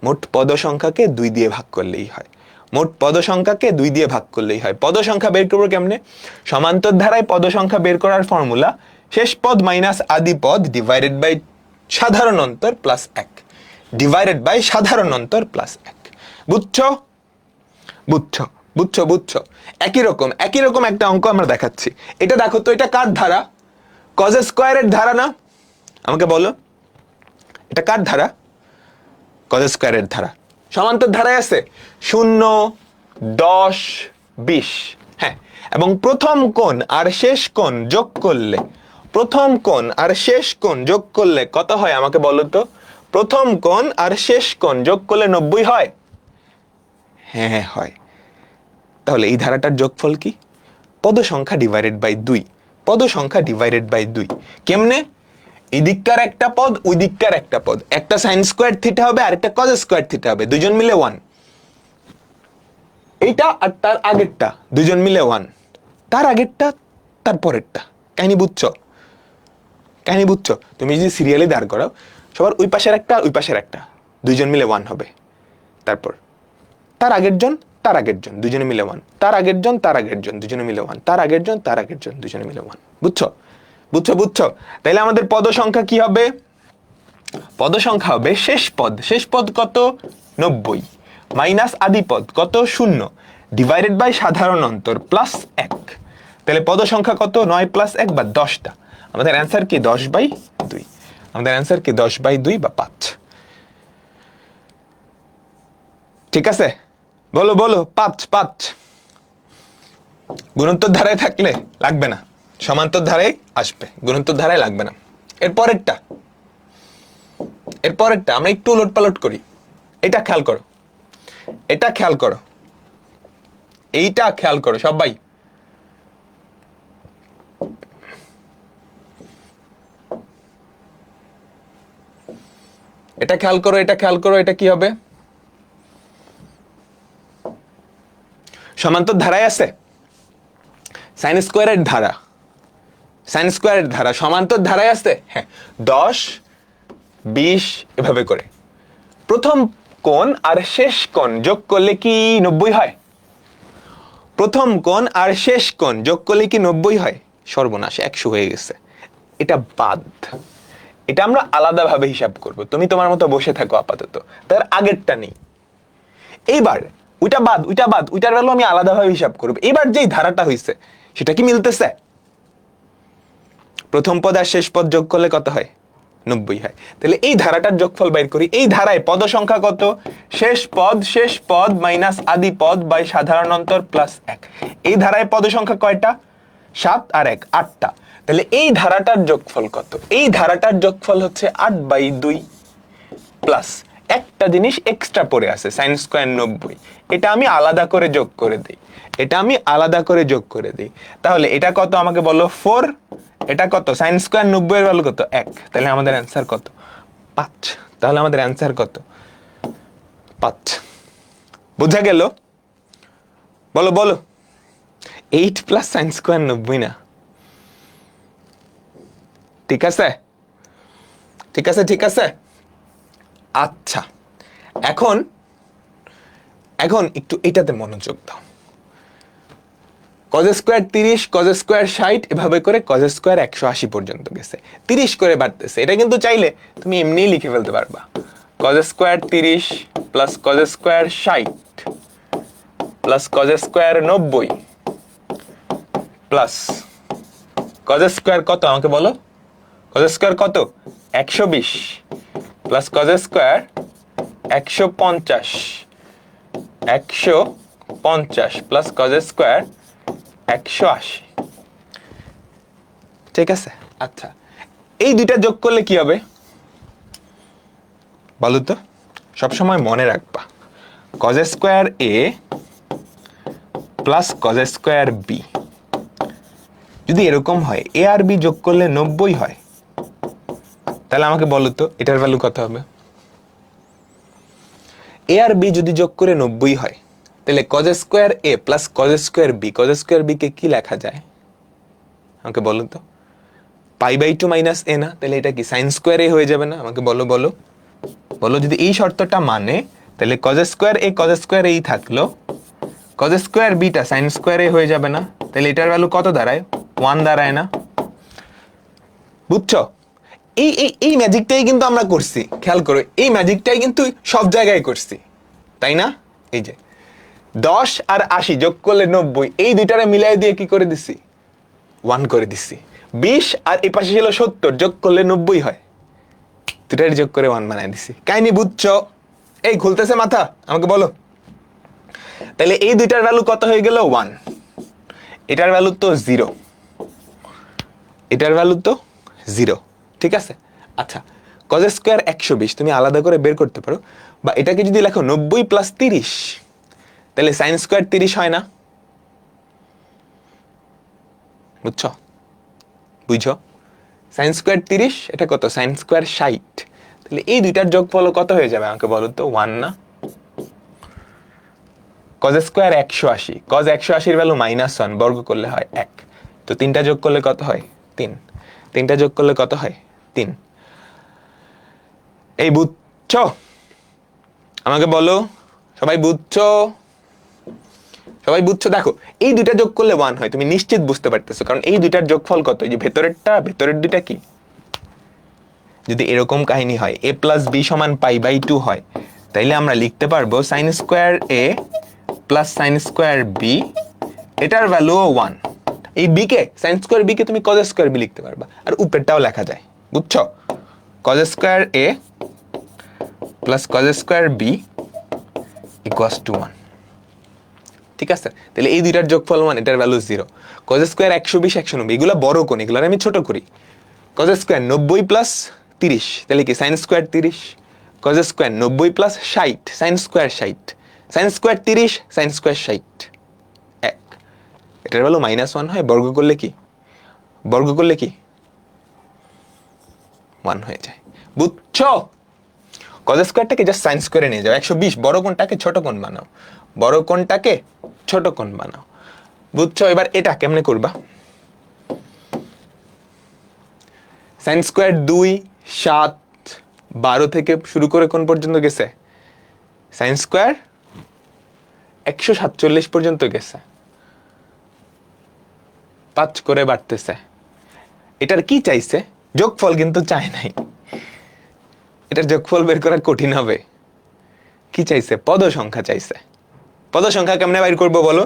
মোট পদ সংখ্যাকে 2 দিয়ে ভাগ করলেই হয়। মোট পদ সংখ্যাকে 2 দিয়ে ভাগ করলেই হয়। পদ সংখ্যা বের করবো কেমনে? সমান্তর ধারায় পদ সংখ্যা বের করার ফর্মুলা শেষ পদ মাইনাস আদি পদ ডিভাইডেড বাই সাধারণ অন্তর প্লাস 1, ডিভাইডেড বাই সাধারণ অন্তর প্লাস 1। বুঝছো? বুঝছো বুঝছো বুঝছো একই রকম একটা অঙ্ক আমরা দেখাচ্ছি। এটা দেখো তো, এটা কার ধারা? কজ স্কোয়ারের ধারা না? আমাকে বলো, এটা কার ধারা? কজ স্কোয়ারের ধারা। সমান্তর ধারায় আছে 0, 10, 20। হ্যাঁ, এবং প্রথম কোণ আর শেষ কোণ যোগ করলে, কত হয় আমাকে বলো তো? প্রথম কোণ আর শেষ কোণ যোগ করলে 90 হয়। হ্যাঁ হয়। তাহলে এই ধারাটার যোগফল কি? পদ সংখ্যা ডিভাইডেড বাই 2। পদ সংখ্যা ডিভাইডেড বাই 2 কেমনে? এই দিককার একটা পদ, ওই দিককার একটা পদ, একটা সাইন স্কোয়ার থিটা হবে আর একটা কজ স্কোয়ার থিটা হবে, দুজন মিলে 1। এইটা আর তার আগেরটা দুজন মিলে 1, তার আগেরটা তার পরেরটা। কাহিনী বুঝছো? তুমি যদি সিরিয়ালি দাঁড় করাও, সবার ওই পাশের একটা ওই পাশের একটা, দুইজন মিলে 1 হবে। তারপর তার আগের জন দুজনে মিলে 1, তার আগের জন দুজনে মিলে 1, তার আগের জন দুজনে মিলে 1। বুঝছো? তাইলে আমাদের পদ সংখ্যা কি হবে? পদ সংখ্যা হবে শেষ পদ কত? 90 মাইনাস আদি পদ কত? 0 ডিভাইডেড বাই সাধারণ অন্তর প্লাস 1। তাহলে পদ সংখ্যা কত? 9 প্লাস 1 বা 10টা। আমাদের অ্যান্সার কি 10/2। আমাদের অ্যান্সার কি 10/2 বা 5। ঠিক আছে, বলো 5। গুণোত্তর ধারায় থাকলে লাগবে না, সমান্তর ধারায় আসবে, গুণোত্তর ধারায় লাগবে না। এরপরেরটা আমরা একটু উলটপালট করি। এটা খেয়াল করো, এইটা খেয়াল করো সবাই। এটা খেয়াল করো, এটা কি হবে? সমান্তর ধারায় আছে, সাইন স্কোয়ারের ধারা সমান্তর ধারায় আছে। হ্যাঁ, 10, 20 এভাবে করে প্রথম কোণ আর শেষ কোণ যোগ করলে কি 90 হয়? প্রথম কোণ আর শেষ কোণ যোগ করলে কি 90 হয়? সর্বনাশ, 100 হয়ে গেছে। এটা বাদ, এটা আমরা আলাদাভাবে হিসাব করব। তুমি তোমার মতো বসে থাকো আপাতত, তার আগেরটা নেই। এইবার ওইটা বাদ, ওইটার ভ্যালু আমি আলাদাভাবে হিসাব করব। এবার যেই ধারাটা হইছে সেটা কি মিলতেছে? প্রথম পদ আর শেষ পদ যোগ করলে কত হয়? 90 হয়। তাহলে এই ধারাটার যোগফল বাইর করি। এই ধারায় পদ সংখ্যা কত? শেষ পদ মাইনাস আদি পদ বাই সাধারণ অন্তর প্লাস 1। এই ধারায় পদ সংখ্যা কয়টা? 7 আর 1 8টা। তাহলে এই ধারাটার যোগফল কত? এই ধারাটার যোগফল হচ্ছে 8/2 প্লাস একটা জিনিস এক্সট্রা পড়ে আছে, সাইন স্কোয়ার 90। এটা আমি আলাদা করে যোগ করে দিই। তাহলে এটা কত আমাকে বলো? 4। এটা কত? সাইন স্কোয়ার 90 এর ভ্যালু কত? 1। তাহলে আমাদের অ্যান্সার কত? 5। তাহলে আমাদের অ্যান্সার কত? 5। বোঝা গেল? বলো 8 প্লাস সাইন স্কোয়ার 90 না? ঠিক আছে। আচ্ছা, এখন একটু এটাতে মনোযোগ দাও। কজ স্কোয়ার 30, কজ স্কোয়ার 60, এভাবে করে কজ স্কোয়ার 180 পর্যন্ত গেছে, 30 করে বাড়তেছে। এটা কিন্তু চাইলে তুমি এমনিই লিখে ফেলতে পারবা। Cos square 30 plus cos square 60 plus cos square 90 plus cos square কত আমাকে বলো? কজ স্কোয়ার কত? 120 plus cos square 150 plus cos square 180। ঠিক আছে। আচ্ছা, এই দুইটা যোগ করলে কি হবে বলো তো? সবসময় মনে রাখবা, কজ স্কোয়ার এ প্লাস কজ স্কোয়ার বি। যদি এরকম হয় এ আর বি যোগ করলে 90 হয়, তাহলে আমাকে বলো তো এটার ভ্যালু কত হবে? এ আর বি যদি যোগ করে 90 হয়, তাহলে কজ স্কোয়ার এ plus cos square B, cos square B কে কি লেখা যায় আমাকে বলো তো? π/2 মাইনাস এ না, তাহলে এটা কি সাইন স্কোয়ার এ হয়ে যাবে না? আমাকে বলো বলো বলো, যদি এই শর্তটা মানে তাহলে cos square A cos square এই থাকলো, cos square beta sine square A হয়ে যাবে না? তাহলে এটার ভ্যালু কত দাঁড়ায়? 1 দাঁড়ায় না? বুঝছো? এই এই এই ম্যাজিকটাই কিন্তু আমরা করছি, খেয়াল করো, এই ম্যাজিকটাই কিন্তু সব জায়গায় করছি, তাই না? এই যে 10 আর 80 যোগ করলে 90, এই দুইটারে মিলাই দিয়ে কি করে দিছি? 1 করে দিছি। 20 আর এই পাশে ছিল 70, যোগ করলে 90 হয়, দুটারে যোগ করে 1 বানাই দিছি। কাহিনী বুঝছো? এই খুলতেছে মাথা? আমাকে বলো। তাহলে এই দুইটার ভ্যালু কত হয়ে গেল? 1। এটার ভ্যালু তো 0, এটার ভ্যালু তো 0, ঠিক আছে? আচ্ছা, কজ স্কোয়ার 120 তুমি আলাদা করে বের করতে পারো, বা এটাকে যদি লেখো 90 প্লাস 30, তাহলে সাইন স্কোয়ার 30 হয় না? বুঝছো? বুঝছো? সাইন স্কোয়ার 30, এটা কত? Sine square 60। তাহলে এই দুইটার যোগফল কত হয়ে যাবে আমাকে বলো তো? 1 না? কজ স্কোয়ার 180, কজ 180 এর ভ্যালু -1, বর্গ করলে হয় 1, তো তিনটা যোগ করলে কত হয়? 3, তিনটা যোগ করলে কত হয়? 3। এই বুঝছো? আমাকে বলো, সবাই বুঝছো? সবাই বুঝছো? দেখো, এই দুইটা যোগ করলে 1 হয়, তুমি নিশ্চিত বুঝতে পারতেছো, কারণ এই দুইটার যোগফল কত? এই যে ভেতরেরটা, ভেতরের দুইটা কি? যদি এরকম কাহিনী হয় a প্লাস বি সমান π/2 হয়, তাইলে আমরা লিখতে পারবো সাইন স্কোয়ার এ প্লাস সাইন স্কোয়ার বি, এটার ভ্যালুও 1। এই বি কে, সাইন স্কোয়ার বি কে তুমি কজ স্কোয়ার বি লিখতে পারবা, আর উপরেরটাও লেখা যায়। বুঝছো? Cos square A plus cos square b equals to 1, ঠিক আছে? তাহলে এই দুইটার যোগফল 1, এটার ভ্যালু 0। কজ স্কোয়ার 120 190, এগুলো বড় কোণ, এগুলো আমি ছোট করি। কজ স্কোয়ার 90 প্লাস 30, তাহলে কি sine square 30, cos square 90 plus 60, sine square 60, sine square 30, sine square 60, 1, এটার ভ্যালু -1 হয়, বর্গ করলে কি? বর্গ করলে কি 1 হয়ে যায়। বুঝছো? কজ স্কোয়ারটাকে জাস্ট সাইন স্কোয়ারে নিয়ে যাও, 120, বড় কোণটাকে ছোট কোণ বানাও, বড় কোণটাকে ছোট কোণ বানাও। বুঝছো? এবার এটা কেমনে করবা? সাইন স্কোয়ার 2, 7, 12 থেকে শুরু করে কোন পর্যন্ত গেছে? সাইন স্কোয়ার 147 পর্যন্ত গেছে, 5 করে বাড়তেছে। এটার কি চাইছে? যোগফল কিন্তু চায় নাই, এটার যোগফল বের করা কঠিন হবে। কি চাইছে? পদ সংখ্যা চাইছে। পদ সংখ্যা কেমনে বাইর করবো বলো?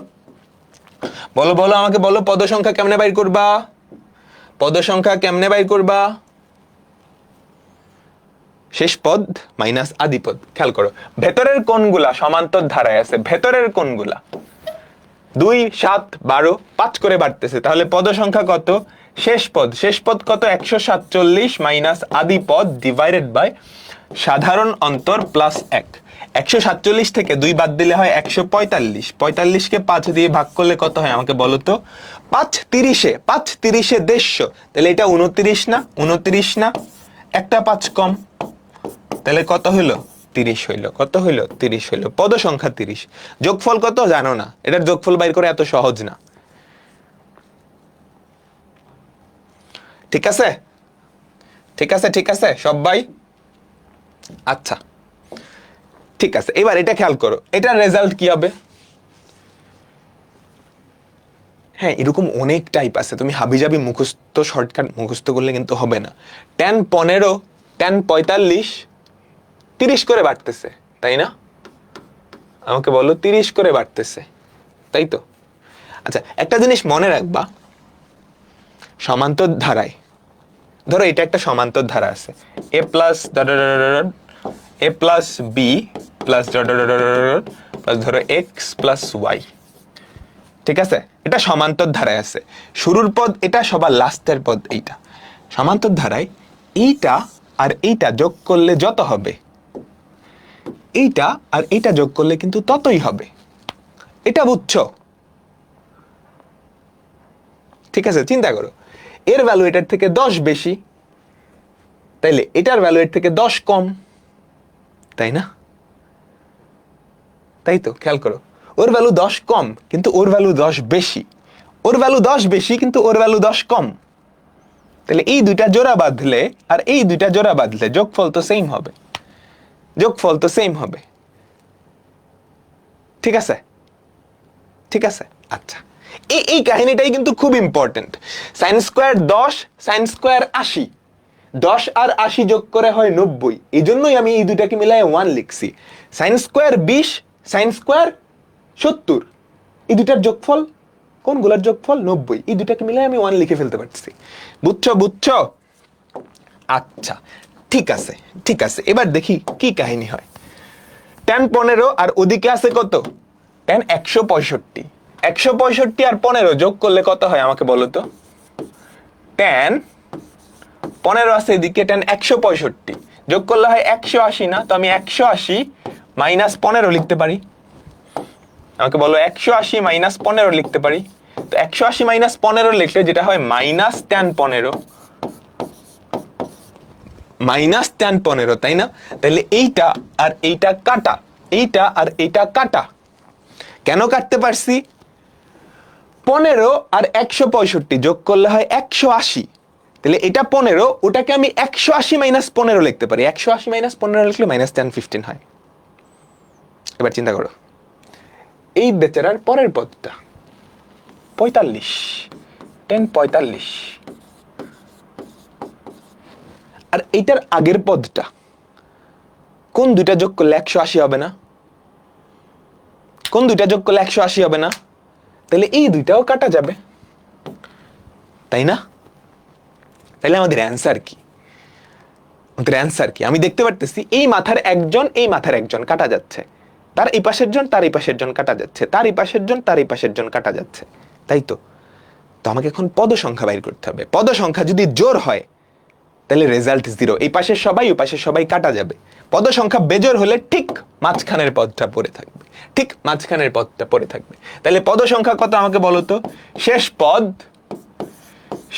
বলো বলো আমাকে বলো, পদ সংখ্যা কেমনে বাইর করবা? পদ সংখ্যা কেমনে বাইর করবা? শেষ পদ মাইনাস আদি পদ। খেয়াল করো, ভেতরের কোণগুলা সমান্তর ধারায় আছে, ভেতরের কোণগুলা 2, 7, 12, 5 করে বাড়তেছে, তাহলে পদ সংখ্যা কত? শেষ পদ, শেষ পদ কত? 147 মাইনাস আদি পদ ডিভাইডেড বাই সাধারণ অন্তর প্লাস 1। 147 থেকে 2 বাদ দিলে হয় 145, 45 কে 5 দিয়ে ভাগ করলে কত হয় আমাকে বলো তো? 5 30-এ, 5 30-এ 150, তাহলে এটা 29 না? 29 না? একটা 5 কম, তাহলে কত হইলো? 30 হইলো। কত হইলো? 30 হইলো। পদ সংখ্যা 30। যোগফল কত জানো না? এটার যোগফল বাইর করে এত সহজ না, ঠিক আছে? ঠিক আছে, ঠিক আছে সবাই? আচ্ছা, ঠিক আছে, এবার এটা খেয়াল করো, এটার রেজাল্ট কি হবে? হ্যাঁ, এরকম অনেক টাইপ আছে, তুমি হাবিজাবি মুখস্থ শর্টকাট মুখস্থ করলে কিন্তু হবে না। tan 15, tan 45, 30 করে বাড়তেছে, তাই না? আমাকে বলো, 30 করে বাড়তেছে, তাই তো? আচ্ছা, একটা জিনিস মনে রাখবা, সমান্তর ধারায়, ধরো এটা একটা সমান্তর ধারা আছে, a plus a plus b plus plus ধরো x প্লাস ওয়াই, ঠিক আছে? এটা সমান্তর ধারায় আছে, শুরুর পদ এটা, সবার লাস্টের পদ এইটা। সমান্তর ধারায় এইটা আর এইটা যোগ করলে যত হবে, এইটা আর এইটা যোগ করলে কিন্তু ততই হবে, এটা বুঝছো? ঠিক আছে, চিন্তা করো, এর ভ্যালু এটার থেকে 10 বেশি, তাইলে এটার ভ্যালু এর থেকে 10 কম, তাই না? তাই তো, খেয়াল করো, ওর ভ্যালু 10 কম কিন্তু ওর ভ্যালু 10 বেশি, ওর ভ্যালু 10 বেশি কিন্তু ওর ভ্যালু 10 কম। তাহলে এই দুইটা জোড়া বাঁধলে আর এই দুইটা জোড়া বাঁধলে যোগফল তো সেম হবে, যোগফল তো সেম হবে। ঠিক আছে, ঠিক আছে। আচ্ছা, এই কাহিনীটাই কিন্তু খুব important. Sine square 10, sine square 80, 10 আর 80 যোগ করে হয় 90, এই জন্যই আমি এই দুইটাকে মিলাই 1 লিখছি। সাইন স্কোয়ার 20, সাইন স্কোয়ার 70, এই দুইটার যোগফল, কোনগুলার যোগফল 90, এই দুইটাকে মিলাই আমি 1 লিখে ফেলতে পারছি। বুঝছো বুঝছো? আচ্ছা, ঠিক আছে, ঠিক আছে। এবার দেখি কি কাহিনী হয়। tan 15 আর ওদিকে আছে কত? tan 165, 165 আর 15 যোগ করলে কত হয় আমাকে বলো তো? tan 15 আছে এদিকে, tan 165 যোগ করলে হয় 180 না? তো আমি 180 মাইনাস 15 লিখতে পারি। আমাকে বলো 180 মাইনাস 15 লিখতে পারি। তো 180 মাইনাস 15 লিখলে যেটা হয় মাইনাস tan 15, মাইনাস tan 15, তাই না? তাহলে এইটা আর এইটা কাটা, এইটা আর এইটা কাটা। কেন কাটতে পারছি? 15 আর 165 যোগ করলে হয় 180, তাহলে এটা 15, ওটাকে আমি 180 মাইনাস 15 লিখতে পারি। 180 মাইনাস 15 লিখলে মাইনাস tan 15 হয়। এবার চিন্তা করো, এই বেচারার পরের পদটা 45, tan 45, আর এইটার আগের পদটা কোন দুইটা যোগ করলে 180 হবে না? কোন দুইটা যোগ করলে 180 হবে না? তাহলে এই দুইটাও কাটা যাবে, তাই না? তাহলে আমাদের অ্যান্সার কি? আমাদের অ্যান্সার কি? আমি দেখতে পারতেছি এই মাথার একজন, এই মাথার একজন কাটা যাচ্ছে, তার এই পাশের জন, তার এই পাশের জন কাটা যাচ্ছে, তার এই পাশের জন, তার এই পাশের জন কাটা যাচ্ছে, তাই তো? তো আমাকে এখন পদ সংখ্যা বাইর করতে হবে। পদ সংখ্যা যদি জোর হয় তাহলে রেজাল্ট 0, এই পাশের সবাই ওই পাশের সবাই কাটা যাবে। পদ সংখ্যা বেজোর হলে ঠিক মাঝখানের পদটা পড়ে থাকবে, ঠিক মাঝখানের পদটা পড়ে থাকবে। তাহলে পদ সংখ্যা কত আমাকে বলো তো? শেষ পদ,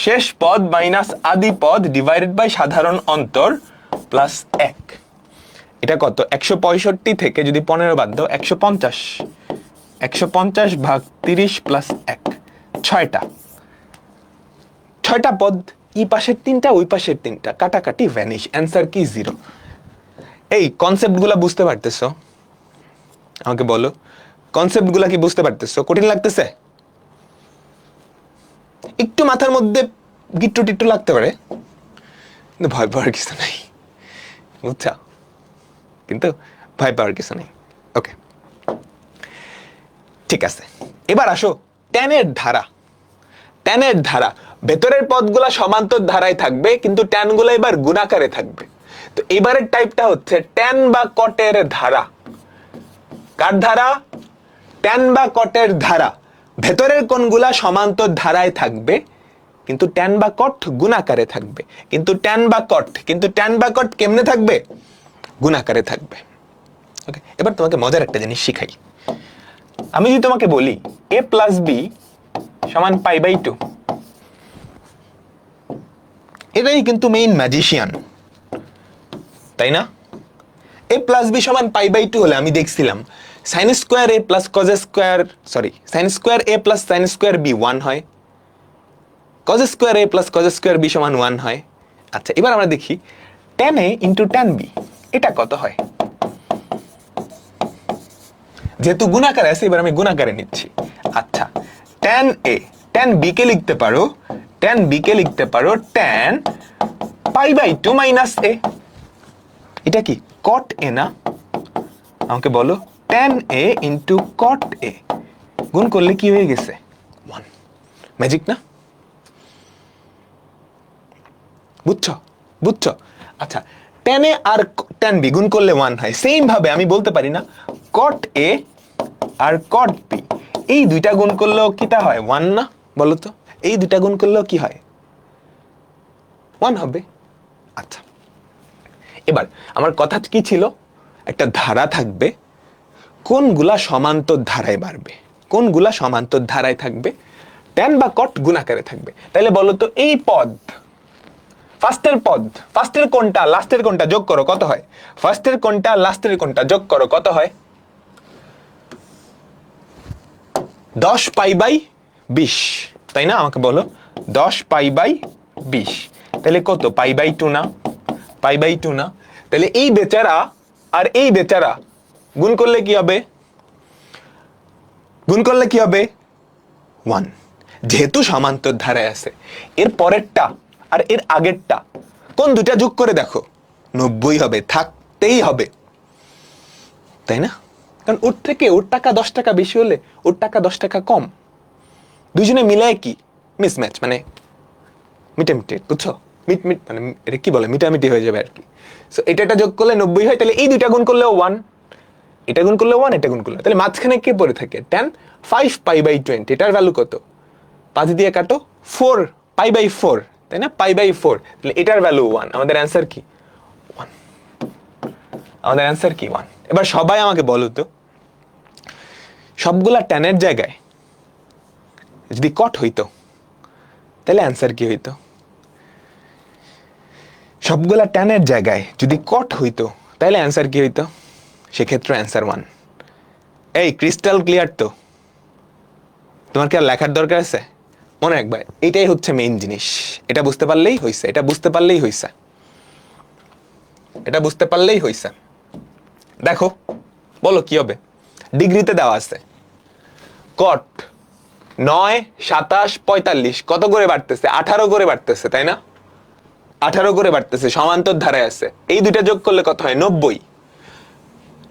শেষ পদ মাইনাস আদি পদ ডিভাইডেড বাই সাধারণ অন্তর প্লাস 1। এটা কত? 165 থেকে যদি 15 বাদ দাও 150, 150 ভাগ 30 প্লাস 1, 6টা, 6টা পদ, এই পাশের 3টা ওই পাশের 3টা, কাটাকাটি ভ্যানিশ, অ্যান্সার কি? 0। এই কনসেপ্টগুলা বুঝতে পারতেছো? আমাকে বলো, কনসেপ্টগুলা কি বুঝতে পারতেছো? কঠিন লাগতেছে? একটু মাথার মধ্যে গিট্টু টিট্টু লাগতে পারে, কিন্তু ভয় পাওয়ার কিছু নাই, বুঝছা? কিন্তু ভয় পাওয়ার কিছু নেই। ওকে, ঠিক আছে। এবার আসো ট্যানের ধারা। ট্যানের ধারা, ভেতরের পদগুলা সমান্তর ধারায় থাকবে কিন্তু ট্যানগুলো এবার গুণাকারে থাকবে। তো এবারের টাইপটা হচ্ছে ট্যান বা কটের ধারা। কার ধারা? ট্যান বা কটের ধারা। ভেতরের কোণগুলা সমান্তর ধারায় থাকবে কিন্তু ট্যান বা কট গুণাকারে থাকবে। কিন্তু ট্যান বা কট কেমনে থাকবে? গুণাকারে থাকবে। ওকে, এবার তোমাকে মজার একটা জিনিস শিখাই। আমি যদি তোমাকে বলি a প্লাস বি সমান π/2, এটাই কিন্তু মেইন ম্যাজিশিয়ান, তাই না? a প্লাস বি সমান π/2 হলে আমি দেখছিলাম sine square a plus cos square, sorry, sine square a plus sine square b 1 হয়, cos square a plus cos square b সমান 1 হয়। আচ্ছা, এবার আমরা দেখি tan a into tan b এটা কত হয়। যেহেতু গুণাকারে আছে এবার আমি গুণাকারে নিচ্ছি। আচ্ছা, tan a, tan b কে লিখতে পারো, tan b কে লিখতে পারো tan π/2 মাইনাস a। এটা কি cot a না? আমাকে বলো tan a into cot a গুণ করলে কি হয়ে গেছে? 1। ম্যাজিক না? বুঝছো? বুঝছো? আচ্ছা, tan a R tan b গুণ করলে 1 হয়। সেম ভাবে আমি বলতে পারি না cot a R cot b, এই দুইটা গুণ করলেও কিটা হয়? 1 না? বলো তো, এই দুইটা গুণ করলেও কি হয়? 1 হবে। আচ্ছা, এবার আমার কথা কি ছিল? একটা ধারা থাকবে, কোনগুলা সমান্তর ধারায় বাড়বে, কোনগুলা সমান্তর ধারায় থাকবে? ট্যান বা কট গুণ আকারে থাকবে। তাহলে বলো তো এই পদ, ফার্স্টের কোনটা লাস্টের কোনটা যোগ করো কত হয়? ফার্স্টের কোনটা লাস্টের কোনটা যোগ করো কত হয়? 10 পাই বাই 20, তাই না? আমাকে বলো 10 পাই বাই 20, তাহলে কত? পাই বাই 2 না? পাই বাই 2 না? তাহলে এই বেচারা আর এই বেচারা গুণ করলে কি হবে? গুণ করলে কি হবে? 1। যেহেতু সমান্তর ধারায় আছে, এর পরেরটা আর এর আগেরটা কোন দুটা যোগ করে দেখো, 90 হবে, থাকতেই হবে, তাই না? কারণ ওর থেকে ওর টাকা 10 টাকা বেশি হলে ওর টাকা 10 টাকা কম, দুজনে মিলায় কি মিসম্যাচ, মানে মিটামিটি, বুঝছো? মিট মানে এটা কি বলে, মিটামিটি হয়ে যাবে আর কি। সো এটা যোগ করলে 90 হয়, তাহলে এই দুইটা গুণ করলেও 1, এটা গুণ করলে 1, এটা গুণ করলে, তাহলে মাঝখানে কে পড়ে থাকে? tan 5 পাই বাই 20, এটার ভ্যালু কত? 5 দিয়ে কাটো, 4 পাই বাই 4, তাই না? পাই বাই 4, তাহলে এটার ভ্যালু 1। আমাদের অ্যান্সার কি? 1। আমাদের অ্যান্সার কি? 1। এবার সবাই আমাকে বলো তো, সবগুলা ট্যানের জায়গায় যদি কট হইতো তাহলে অ্যান্সার কি হইতো? সবগুলা ট্যানের জায়গায় যদি কট হইতো তাহলে অ্যান্সার কি হইতো? সেক্ষেত্রে অ্যান্সার 1। এই ক্রিস্টাল ক্লিয়ার তো? তোমার কি আর লেখার দরকার আছে? মনে রাখবা, এটাই হচ্ছে মেইন জিনিস। এটা বুঝতে পারলেই হইছে, এটা বুঝতে পারলেই হইছে, এটা বুঝতে পারলেই হইছে। দেখো বলো কি হবে? ডিগ্রিতে দেওয়া আছে কট 9, 27, 45 কত করে বাড়তেছে? 18 করে বাড়তেছে, তাই না? 18 করে বাড়তেছে, সমান্তর ধারায় আছে। এই দুইটা যোগ করলে কত হয়? 90।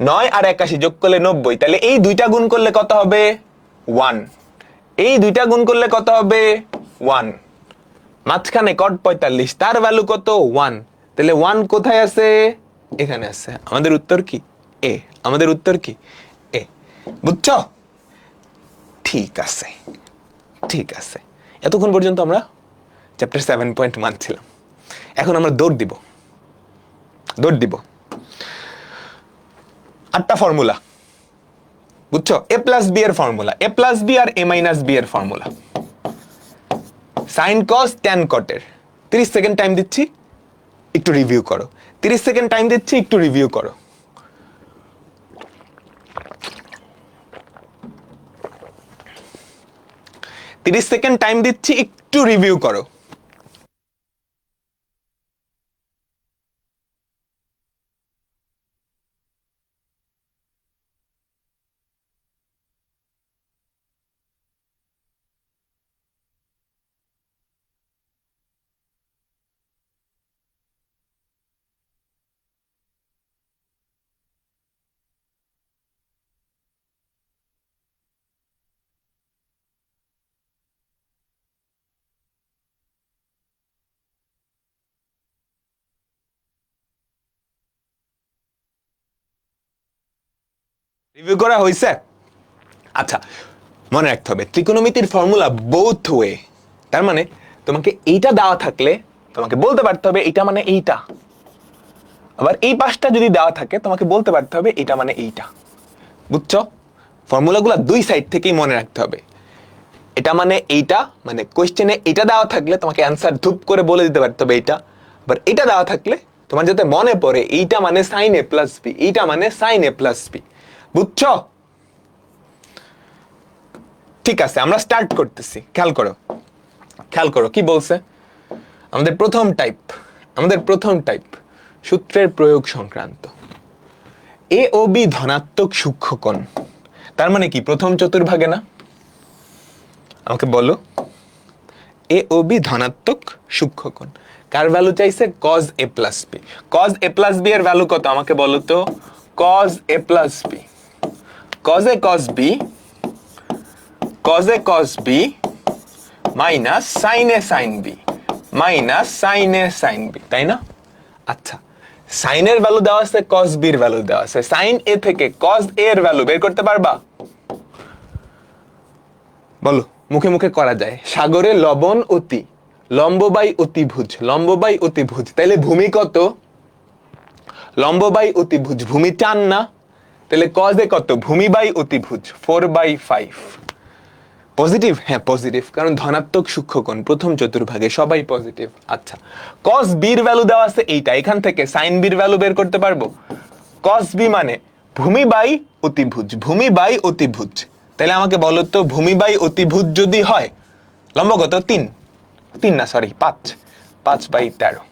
9 আর 81 যোগ করলে 90, তাহলে এই দুইটা গুণ করলে কত হবে? 1। এই দুইটা গুণ করলে কত হবে? 1। মাঝখানে কট 45, তার ভ্যালু কত? 1। তাহলে 1 কোথায় আছে? এখানে আছে। আমাদের উত্তর কি? এ। আমাদের উত্তর কি? এ। বুঝছো? ঠিক আছে, ঠিক আছে। এতক্ষণ পর্যন্ত আমরা চ্যাপ্টার 7.1 ছিলাম। এখন আমরা দৌড় দিব। 8টা ফর্মুলা, বুঝছো? a প্লাস বি এর ফর্মুলা, a প্লাস বি আর a মাইনাস বি এর ফর্মুলা, সাইন কস ট্যান কটের। 30 সেকেন্ড টাইম দিচ্ছি, একটু রিভিউ করো। 30 সেকেন্ড টাইম দিচ্ছি, একটু রিভিউ করো। তিরিশ সেকেন্ড টাইম দিচ্ছি, একটু রিভিউ করো। রিভিউ করা হয়েছে? আচ্ছা, মনে রাখতে হবে ত্রিকোণমিতির ফর্মুলা বোথ ওয়ে। তার মানে তোমাকে এইটা দেওয়া থাকলে তোমাকে বলতে পারতে হবে এটা মানে এইটা, আবার এই পাশটা যদি দেওয়া থাকে তোমাকে বলতে পারতে হবে এটা মানে এইটা। বুঝছো? ফর্মুলাগুলো দুই সাইড থেকেই মনে রাখতে হবে। এটা মানে এইটা, মানে কোশ্চেনে এটা দেওয়া থাকলে তোমাকে অ্যান্সার ধুপ করে বলে দিতে পারতে হবে এইটা। আবার এটা দেওয়া থাকলে তোমার যাতে মনে পড়ে এইটা মানে সাইন এ প্লাস বি, এইটা মানে সাইন এ প্লাস বি। বুঝছো? ঠিক আছে, আমরা স্টার্ট করতেছি। খেয়াল করো কি বলছে। আমাদের প্রথম টাইপ সূত্রের প্রয়োগ সংক্রান্ত। এ ও বি ধনাত্মক সূক্ষ্মকোণ, তার মানে কি প্রথম চতুর্ভাগে না? আমাকে বলো, এ ও বি ধনাত্মক সূক্ষ্মকোণ, কার ভ্যালু চাইছে? cos a plus b. cos a plus B এর ভ্যালু কত আমাকে বলো তো? cos a plus b, cos a cos b, cos a cos b minus sin a sin b, minus sin a sin b, তাই না? আচ্ছা, sin এর value দেওয়া আছে, cos b এর ভ্যালু দেওয়া আছে। sin a থেকে cos a এর ভ্যালু বের করতে পারবা? বলো, মুখে মুখে করা যায়। সাগরে লবণ অতি, লম্ব বাই অতিভুজ, লম্ব বাই অতিভুজ, তাইলে ভূমি কত? লম্ব বাই অতিভুজ, ভূমি 4 না? তাহলে cos a কত? ভূমি বাই অতিভুজ 4/5, পজিটিভ, হ্যাঁ পজিটিভ, কারণ ধনাত্মক সূক্ষ্মকোণ প্রথম চতুর্ভাগে সবাই পজিটিভ। আচ্ছা, কস বির ভ্যালু দেওয়া আছে এইটা, এখান থেকে সাইন বির ভ্যালু বের করতে পারবো। কস বি মানে ভূমি বাই অতিভুজ, ভূমি বাই অতিভুজ। তাহলে আমাকে বলো তো, ভূমি বাই অতিভুজ যদি হয় লম্ব কত? 3 না সরি 5, 5/13।